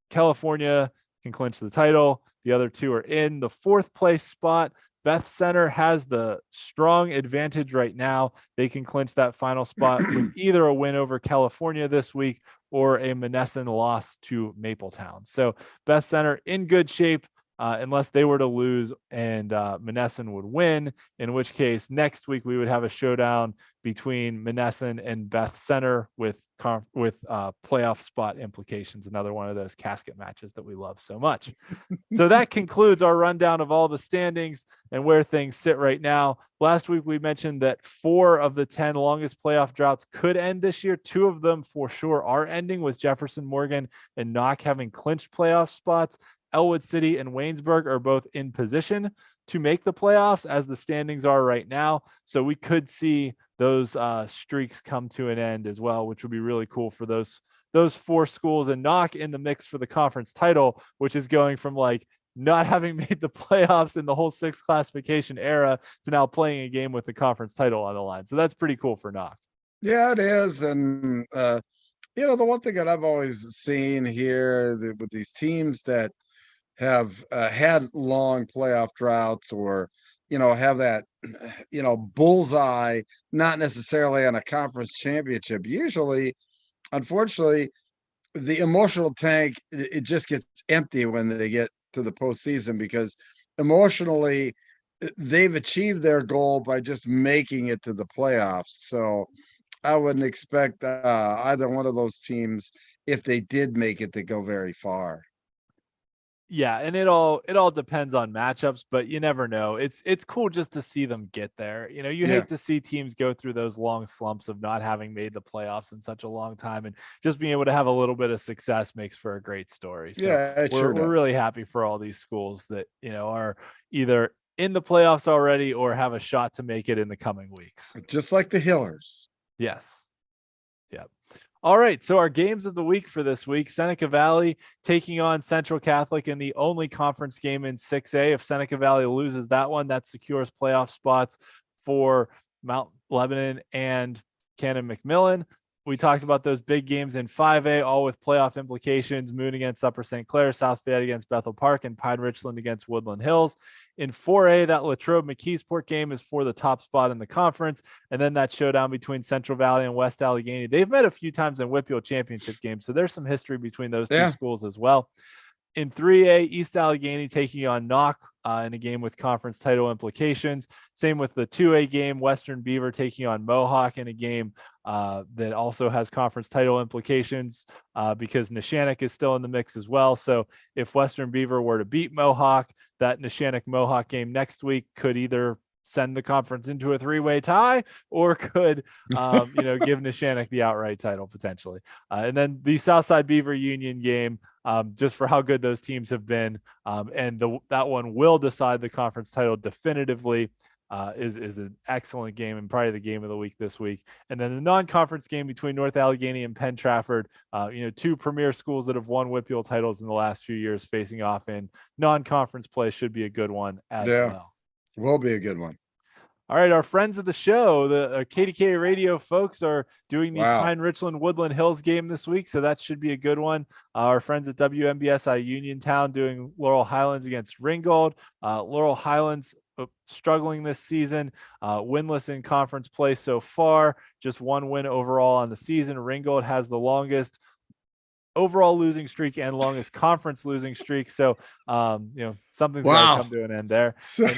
California can clinch the title. The other two are in the fourth place spot. Beth Center has the strong advantage right now. They can clinch that final spot with either a win over California this week or a Monessen loss to Mapletown. So Beth Center in good shape unless they were to lose and Monessen would win, in which case next week we would have a showdown between Monessen and Beth Center with playoff spot implications, another one of those casket matches that we love so much. So that concludes our rundown of all the standings and where things sit right now. Last week we mentioned that 4 of the 10 longest playoff droughts could end this year. 2 of them for sure are ending, with Jefferson Morgan and Knock having clinched playoff spots. Elwood City and Waynesburg are both in position to make the playoffs as the standings are right now. So we could see those streaks come to an end as well, which would be really cool for those 4 schools, and Knock in the mix for the conference title, which is going from like not having made the playoffs in the whole 6 classification era to now playing a game with the conference title on the line. So that's pretty cool for Knock. Yeah, it is. And, the one thing that I've always seen here with these teams that have had long playoff droughts, or have that bullseye, not necessarily on a conference championship. Usually, unfortunately, the emotional tank, it just gets empty when they get to the postseason, because emotionally they've achieved their goal by just making it to the playoffs. So I wouldn't expect either one of those teams, if they did make it, to go very far. Yeah, and it all depends on matchups, but you never know. It's cool just to see them get there. You hate to see teams go through those long slumps of not having made the playoffs in such a long time, and just being able to have a little bit of success makes for a great story. So Yeah, we're really happy for all these schools that are either in the playoffs already or have a shot to make it in the coming weeks. Just like the Hillers. Yes. Yep. All right, so our games of the week for this week: Seneca Valley taking on Central Catholic in the only conference game in 6A. If Seneca Valley loses that one, that secures playoff spots for Mount Lebanon and Canon McMillan. We talked about those big games in 5A, all with playoff implications: Moon against Upper St. Clair, South Fayette against Bethel Park, and Pine Richland against Woodland Hills. In 4A, that Latrobe McKeesport game is for the top spot in the conference. And then that showdown between Central Valley and West Allegheny. They've met a few times in WPIAL championship games, so there's some history between those two schools as well. In 3A, East Allegheny taking on Knock in a game with conference title implications. Same with the 2A game, Western Beaver taking on Mohawk in a game that also has conference title implications because Neshannock is still in the mix as well. So if Western Beaver were to beat Mohawk, that Neshannock-Mohawk game next week could either send the conference into a 3-way tie or could give Neshannock the outright title potentially. And then the Southside Beaver Union game, just for how good those teams have been, and that one will decide the conference title definitively, is an excellent game and probably the game of the week this week. And then the non-conference game between North Allegheny and Penn Trafford, 2 premier schools that have won WPIAL titles in the last few years facing off in non-conference play, should be a good one as well. Will be a good one. All right, our friends of the show, the KDK Radio folks, are doing the Pine Richland Woodland Hills game this week, so that should be a good one. Our friends at WMBSI Uniontown doing Laurel Highlands against Ringgold. Laurel Highlands struggling this season, winless in conference play so far, just 1 win overall on the season. Ringgold has the longest overall losing streak and longest conference losing streak. So, something's got to come to an end there. And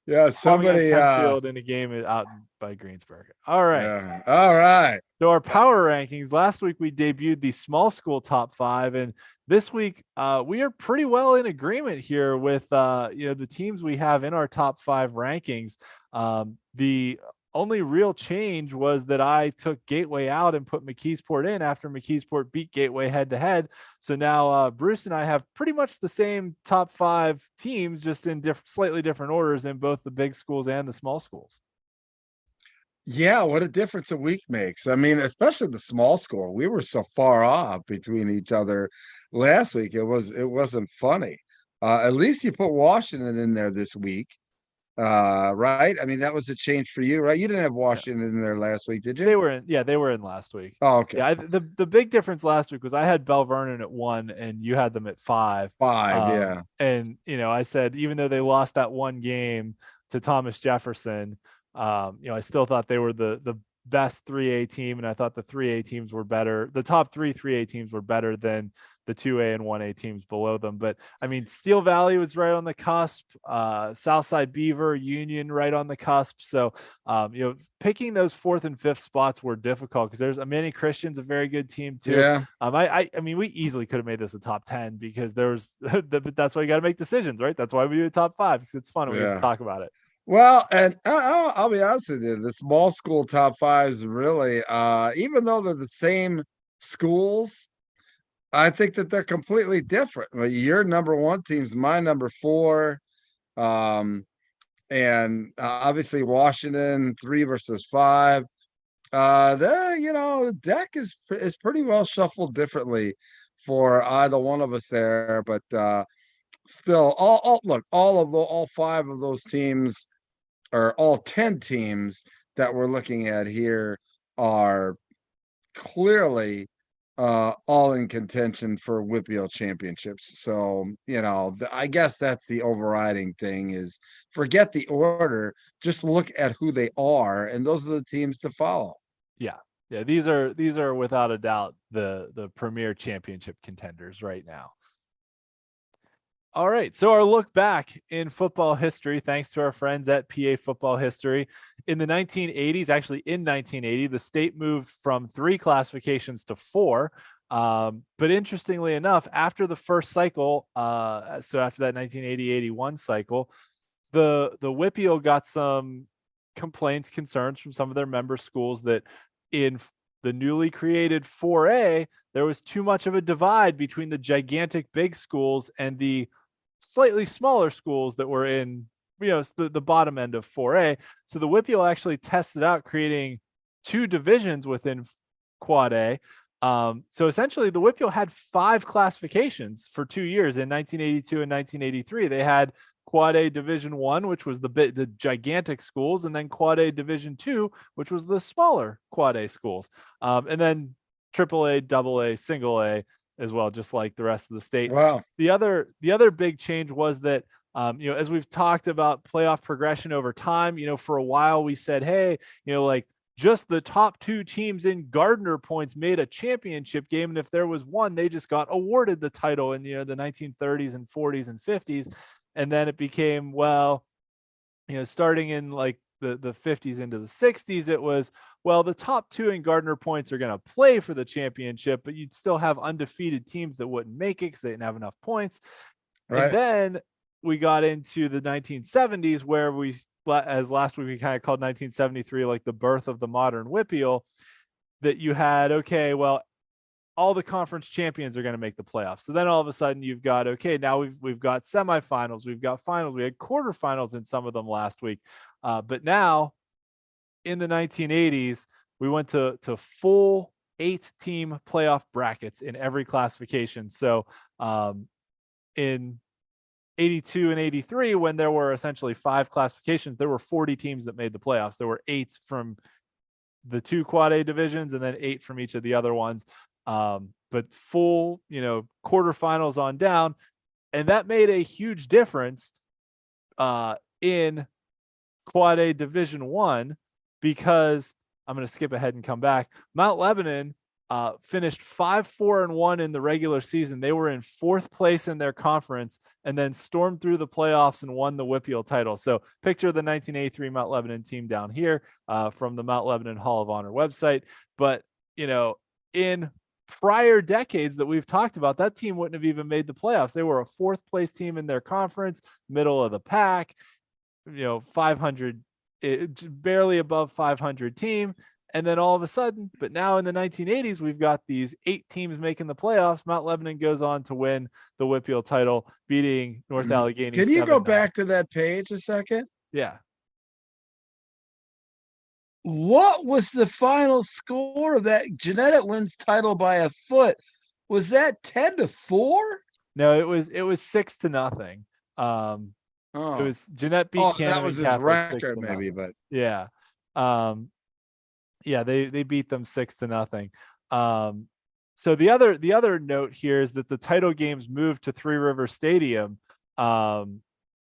then, somebody in a game out by Greensburg. All right. Yeah. All right. So our power rankings, last week we debuted the small school top 5, and this week we are pretty well in agreement here with the teams we have in our top 5 rankings. The only real change was that I took Gateway out and put McKeesport in after McKeesport beat Gateway head to head. So now Bruce and I have pretty much the same top 5 teams, just in slightly different orders in both the big schools and the small schools. Yeah, what a difference a week makes. I mean, especially the small school. We were so far off between each other last week. It wasn't funny. At least you put Washington in there this week. Right? I mean, that was a change for you, right? You didn't have Washington in there last week, did you? They were in last week. Oh, okay. Yeah, the big difference last week was I had Bell Vernon at 1 and you had them at 5. 5, yeah. And I said, even though they lost that one game to Thomas Jefferson, I still thought they were the best 3A team, and I thought the 3A teams were better. The top 3A teams were better than the 2A and 1A teams below them. But I mean, Steel Valley was right on the cusp, Southside Beaver, Union right on the cusp. So, picking those 4th and 5th spots were difficult because there's Manny Christian's a very good team too. Yeah. I mean, we easily could have made this a top 10 because but that's why you got to make decisions, right? That's why we do a top 5, because it's fun. We get to talk about it. Well, and I'll be honest with you, the small school top 5s really, even though they're the same schools, I think that they're completely different. Your number 1 team's my number 4. And obviously Washington 3 versus 5. The deck is pretty well shuffled differently for either one of us there, but still all 5 of those teams, or all 10 teams that we're looking at here, are clearly all in contention for WPIAL championships. So, I guess that's the overriding thing, is forget the order, just look at who they are, and those are the teams to follow. Yeah. These are without a doubt the premier championship contenders right now. All right, so our look back in football history, thanks to our friends at PA Football History. In the 1980s, actually in 1980, the state moved from 3 classifications to 4. But interestingly enough, after the first cycle, so after that 1980-81 cycle, the WPIAL got some complaints, concerns from some of their member schools that in the newly created 4A, there was too much of a divide between the gigantic big schools and the slightly smaller schools that were in, the bottom end of 4A. So the WPIAL actually tested out creating 2 divisions within Quad A. So essentially the WPIAL had 5 classifications for 2 years. In 1982 and 1983, they had Quad A Division 1, which was the gigantic schools, and then Quad A Division 2, which was the smaller Quad A schools. And then AAA, AA, Single A as well, just like the rest of the state. Wow. The other big change was that, as we've talked about playoff progression over time, for a while we said, hey, just the top 2 teams in Gardner points made a championship game, and if there was one, they just got awarded the title in the 1930s and 40s and 50s. And then it became, starting in like the 50s into the 60s, it was, the top 2 in Gardner points are going to play for the championship, but you'd still have undefeated teams that wouldn't make it because they didn't have enough points. Right. And then we got into the 1970s, where as last week we kind of called 1973 like the birth of the modern WPIAL, that you had, all the conference champions are going to make the playoffs. So then all of a sudden you've got, now we've got semifinals, we've got finals, we had quarterfinals in some of them last week. But now in the 1980s, we went to full 8-team playoff brackets in every classification. So in 82 and 83, when there were essentially 5 classifications, there were 40 teams that made the playoffs. There were 8 from the 2 Quad A divisions and then 8 from each of the other ones. But full, quarterfinals on down. And that made a huge difference in Quad A Division 1, because I'm going to skip ahead and come back. Mount Lebanon finished 5-4-1 in the regular season. They were in 4th place in their conference and then stormed through the playoffs and won the WPIAL title. So picture the 1983 Mount Lebanon team down here from the Mount Lebanon Hall of Honor website. But, in prior decades that we've talked about, that team wouldn't have even made the playoffs. They were a 4th place team in their conference, middle of the pack, 500 barely above 500 team. And then all of a sudden, but now in the 1980s, we've got these 8 teams making the playoffs. Mount Lebanon goes on to win the WPIAL title, beating North Allegheny. Can you go 7-9. back to that page a second? Yeah. What was the final score of that? Jeanette wins title by a foot. Was that 10-4? No, it was 6-0. It was Jeanette beat that Cannon was his Catholic 6-0. record, maybe, but yeah. Yeah, they beat them 6-0. So the other note here is that the title games moved to Three River Stadium in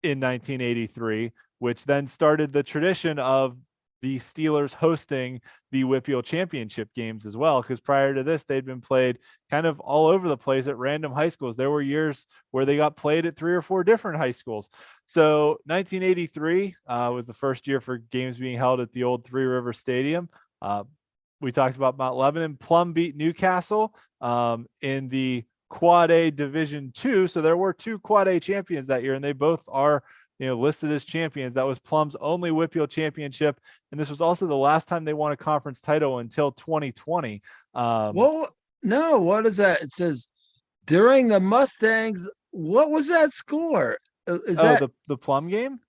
1983, which then started the tradition of the Steelers hosting the WPIAL championship games as well, because prior to this, they'd been played kind of all over the place at random high schools. There were years where they got played at 3 or 4 different high schools. So 1983 was the first year for games being held at the old Three River Stadium. We talked about Mount Lebanon. Plum beat Newcastle in the Quad A Division II. So there were 2 Quad A champions that year, and they both are listed as champions. That was Plum's only WPIAL championship, and this was also the last time they won a conference title until 2020. Well, no, what is that? It says during the Mustangs. What was that score? Is that the Plum game?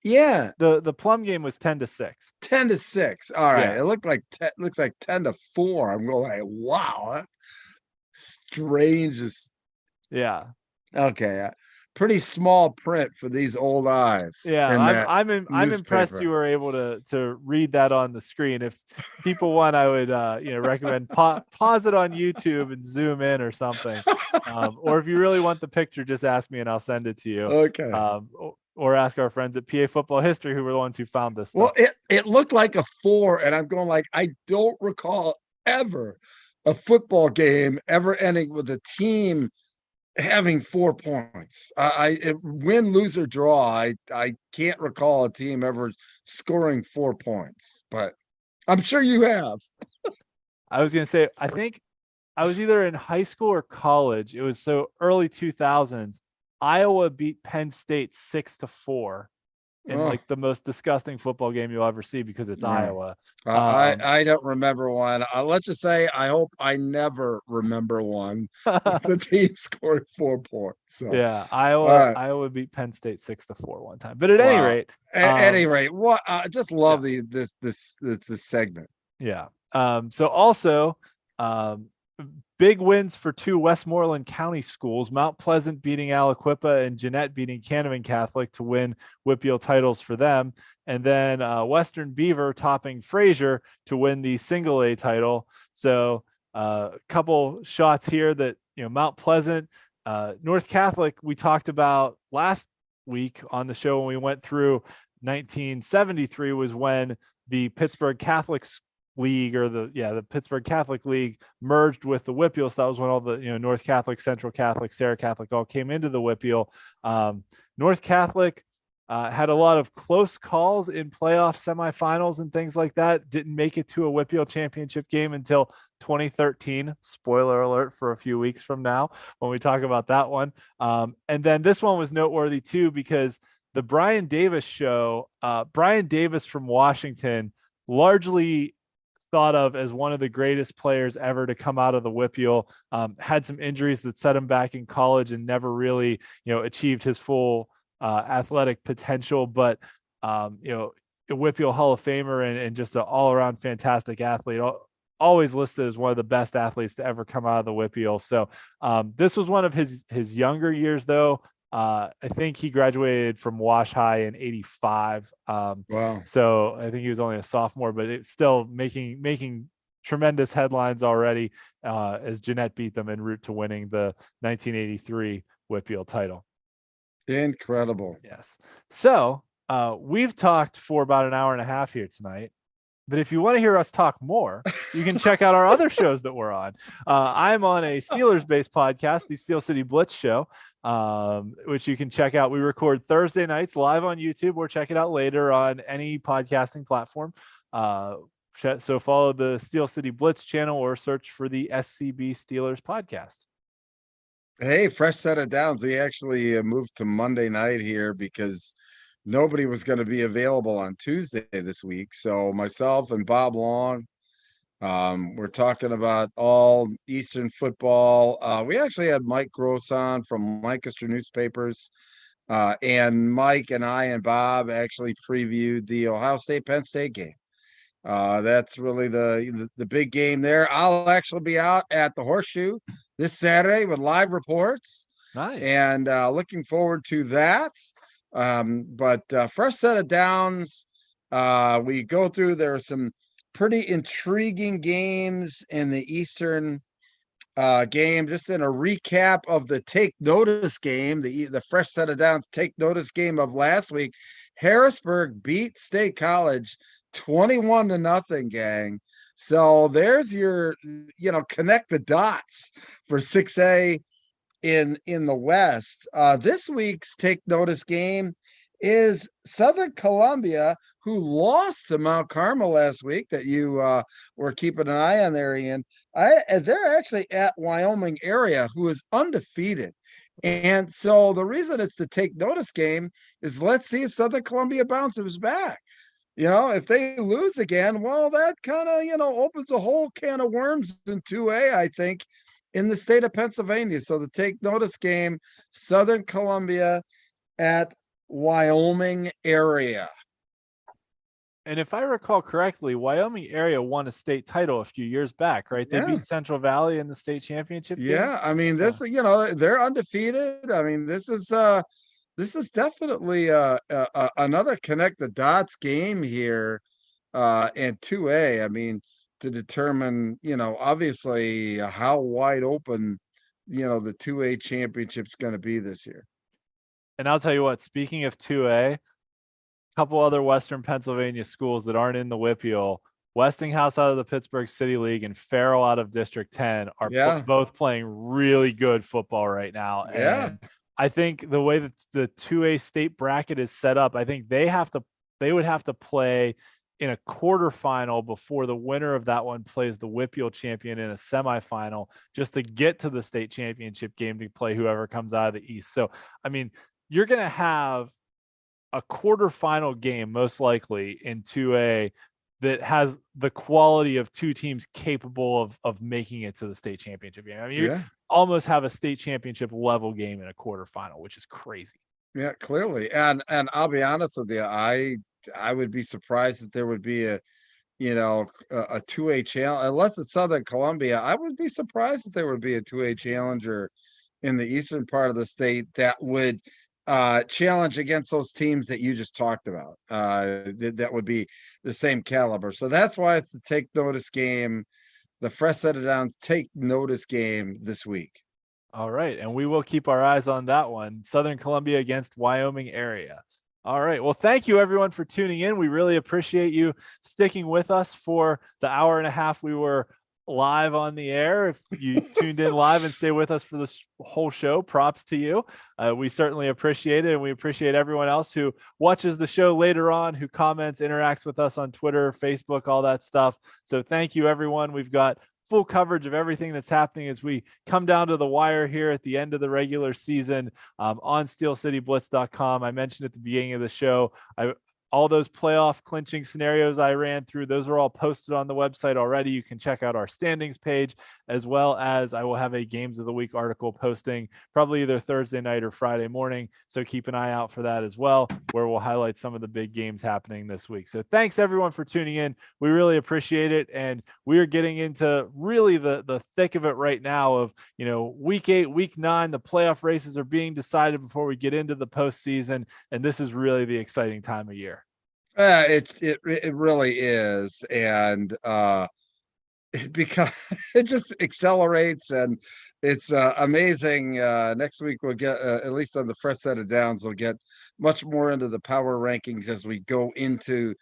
Yeah, the Plum game was 10-6. 10-6. All right, Yeah. it looks like 10-4. I'm going like, wow, that's strangest. Yeah. Okay, pretty small print for these old eyes. Yeah, I'm impressed you were able to read that on the screen. If people want, I would recommend pause it on YouTube and zoom in or something. Or if you really want the picture, just ask me and I'll send it to you. Okay. Or ask our friends at PA Football History, who were the ones who found this stuff. Well, it looked like a 4, and I'm going like, I don't recall ever a football game ever ending with a team having 4 points. Win, lose, or draw. I can't recall a team ever scoring 4 points, but I'm sure you have. I was going to say, I think I was either in high school or college. It was so early 2000s. Iowa beat Penn State 6-4 in like the most disgusting football game you'll ever see, because it's Iowa. I don't remember one. Let's just say I hope I never remember one. The team scored 4 points. So yeah, Iowa beat Penn State 6-4 one time. But at any rate, what I just love this segment. Yeah. So also big wins for 2 Westmoreland County schools, Mount Pleasant beating Aliquippa and Jeanette beating Canevin Catholic to win WPIAL titles for them. And then Western Beaver topping Fraser to win the single A title. So a couple shots here that, Mount Pleasant, North Catholic, we talked about last week on the show when we went through 1973 was when the Pittsburgh Catholic League, or the Pittsburgh Catholic League, merged with the WPIAL. So that was when all the North Catholic, Central Catholic, Sarah Catholic all came into the WPIAL. North Catholic had a lot of close calls in playoff semifinals and things like that. Didn't make it to a WPIAL championship game until 2013. Spoiler alert for a few weeks from now when we talk about that one. And then this one was noteworthy too, because the Brian Davis show, Brian Davis from Washington, largely thought of as one of the greatest players ever to come out of the WPIAL, had some injuries that set him back in college and never really, achieved his full athletic potential, but, a WPIAL Hall of Famer and just an all around fantastic athlete, always listed as one of the best athletes to ever come out of the WPIAL. So this was one of his younger years though. I think he graduated from Wash High in 85. Wow. So I think he was only a sophomore, but it's still making tremendous headlines already as Jeanette beat them en route to winning the 1983 WPIAL title. Incredible. Yes. So we've talked for about an hour and a half here tonight. But if you want to hear us talk more, you can check out our other shows that we're on. I'm on a Steelers-based podcast, the Steel City Blitz Show, which you can check out. We record Thursday nights live on YouTube, or check it out later on any podcasting platform. So follow the Steel City Blitz channel or search for the SCB Steelers podcast. Hey, fresh set of downs. We actually moved to Monday night here because nobody was going to be available on Tuesday this week. So myself and Bob Long, we're talking about all Eastern football. We actually had Mike Gross on from Lancaster newspapers. And Mike and I and Bob actually previewed the Ohio State Penn State game. That's really the big game there. I'll actually be out at the Horseshoe this Saturday with live reports. Nice. And looking forward to that. But first set of downs, we go through. There are some pretty intriguing games in the Eastern game. Just in a recap of the take notice game, the fresh set of downs take notice game of last week. Harrisburg beat State College 21-0, gang. So there's your, connect the dots for 6A in the West. This week's take notice game is Southern Columbia, who lost to Mount Carmel last week, that you were keeping an eye on there, Ian. They're actually at Wyoming area, who is undefeated. And so the reason it's the take notice game is let's see if Southern Columbia bounces back. If they lose again, well, that kind of, opens a whole can of worms in 2A, I think, in the state of Pennsylvania. So the take notice game, Southern Columbia at Wyoming area. And if I recall correctly, Wyoming area won a state title a few years back, right? They beat Central Valley in the state championship game. Yeah, I mean, this, they're undefeated. I mean, this is definitely another connect the dots game here in 2A. I mean, to determine, obviously how wide open, the 2A championship's going to be this year. And I'll tell you what, speaking of 2A, a couple other Western Pennsylvania schools that aren't in the WPIAL, Westinghouse out of the Pittsburgh City League and Farrell out of District 10 are both playing really good football right now. Yeah. And I think the way that the 2A state bracket is set up, I think they would have to play in a quarterfinal before the winner of that one plays the WPIAL champion in a semifinal, just to get to the state championship game to play whoever comes out of the East. So, I mean, you're going to have a quarterfinal game, most likely in 2A, that has the quality of two teams capable of making it to the state championship game. I mean, you almost have a state championship level game in a quarterfinal, which is crazy. Yeah, clearly. And I'll be honest with you, I would be surprised that there would be a 2A challenge, unless it's Southern Columbia. I would be surprised that there would be a 2A challenger in the eastern part of the state that would challenge against those teams that you just talked about. That would be the same caliber. So that's why it's the take notice game, the fresh set of downs take notice game this week. All right. And we will keep our eyes on that one. Southern Columbia against Wyoming area. All right. Well, thank you everyone for tuning in. We really appreciate you sticking with us for the hour and a half we were live on the air. If you tuned in live and stay with us for this whole show, props to you. We certainly appreciate it. And we appreciate everyone else who watches the show later on, who comments, interacts with us on Twitter, Facebook, all that stuff. So thank you, everyone. We've got full coverage of everything that's happening as we come down to the wire here at the end of the regular season on SteelCityBlitz.com. I mentioned at the beginning of the show, all those playoff clinching scenarios I ran through, those are all posted on the website already. You can check out our standings page, as well as I will have a Games of the Week article posting probably either Thursday night or Friday morning. So keep an eye out for that as well, where we'll highlight some of the big games happening this week. So thanks everyone for tuning in. We really appreciate it. And we're getting into really the thick of it right now of, week 8, week 9, the playoff races are being decided before we get into the postseason. And this is really the exciting time of year. It really is, and it just accelerates, and it's amazing. Next week we'll get at least on the fresh set of downs, we'll get much more into the power rankings as we go into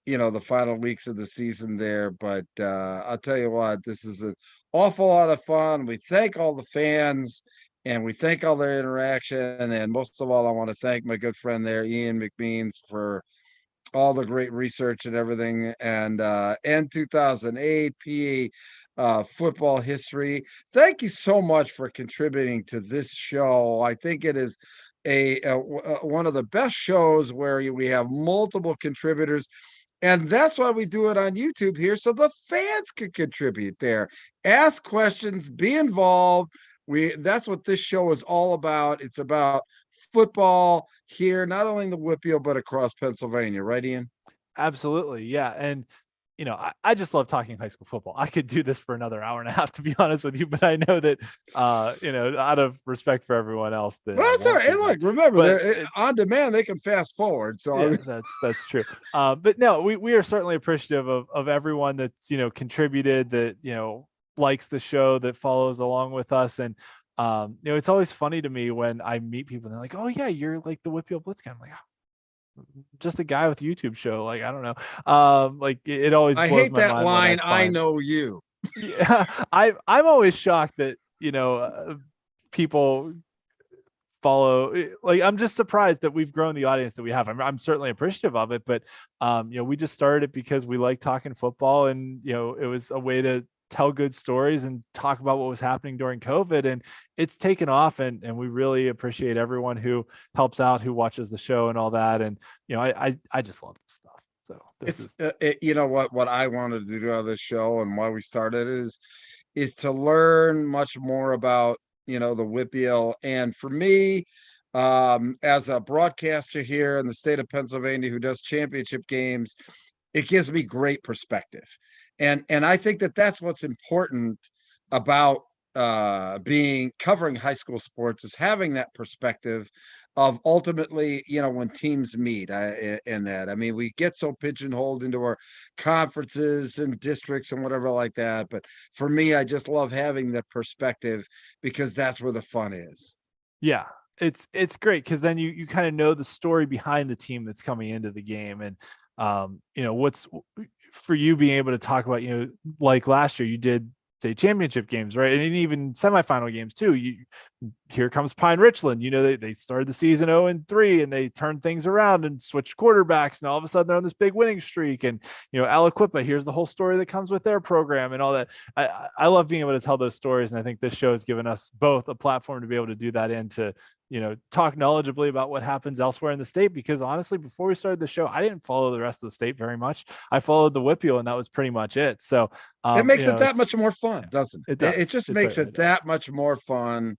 the final weeks of the season there. But I'll tell you what, this is an awful lot of fun. We thank all the fans. And we thank all their interaction. And most of all, I want to thank my good friend there, Ian McMeans, for all the great research and everything, and 2008 PA football history. Thank you so much for contributing to this show. I think it is one of the best shows where we have multiple contributors. And that's why we do it on YouTube here, so the fans can contribute there, ask questions, be involved. That's what this show is all about. It's about football here, not only in the WPIAL, but across Pennsylvania, right, Ian? Absolutely. Yeah. And, I just love talking high school football. I could do this for another hour and a half, to be honest with you, but I know that, out of respect for everyone else, that Well, I that's all won't right. do And that. look, remember, But they're on demand. They can fast forward. So I yeah, mean, that's true. But no, we are certainly appreciative of everyone that's, contributed, that, likes the show, that follows along with us. And, it's always funny to me when I meet people and they're like, "Oh yeah, you're like the WPIAL Blitz guy." I'm like, just a guy with a YouTube show. Like, I don't know. Like it always I blows hate my that mind when I line. I find, know you. yeah, I'm always shocked that, people follow, like, I'm just surprised that we've grown the audience that we have. I'm certainly appreciative of it, but we just started it because we like talking football, and it was a way to tell good stories and talk about what was happening during COVID, and it's taken off, and we really appreciate everyone who helps out, who watches the show and all that. And I just love this stuff. So this It's is you know what I wanted to do on this show and why we started is to learn much more about the WPIAL. And for me, as a broadcaster here in the state of Pennsylvania who does championship games, it gives me great perspective. And I think that that's what's important about being covering high school sports, is having that perspective of ultimately, when teams meet. In that, I mean, we get so pigeonholed into our conferences and districts and whatever like that, but for me, I just love having that perspective, because that's where the fun is. yeah, it's great, because then you kind of know the story behind the team that's coming into the game. And what's for you being able to talk about, like last year you did state championship games, right? And even semifinal games too. Here comes Pine Richland. They started the season 0-3, and they turned things around and switched quarterbacks, and all of a sudden they're on this big winning streak. And Aliquippa, here's the whole story that comes with their program and all that. I love being able to tell those stories, and I think this show has given us both a platform to be able to do that, and to talk knowledgeably about what happens elsewhere in the state. Because honestly, before we started the show, I didn't follow the rest of the state very much. I followed the WPIAL, and that was pretty much it. So It makes it that much more fun, doesn't it it? It does. just It makes certainly it does. that much more fun.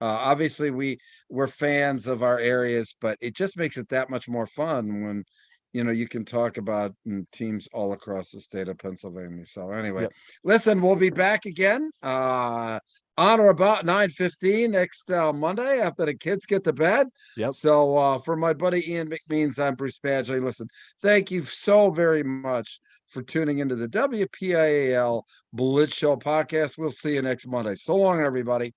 Obviously, we're fans of our areas, but it just makes it that much more fun when you can talk about teams all across the state of Pennsylvania. So anyway, Yep. listen, we'll be back again on or about 9:15 next Monday after the kids get to bed. Yep. So for my buddy Ian McMeans, I'm Bruce Badgley. Listen, thank you so very much for tuning into the WPIAL Blitz Show podcast. We'll see you next Monday. So long, everybody.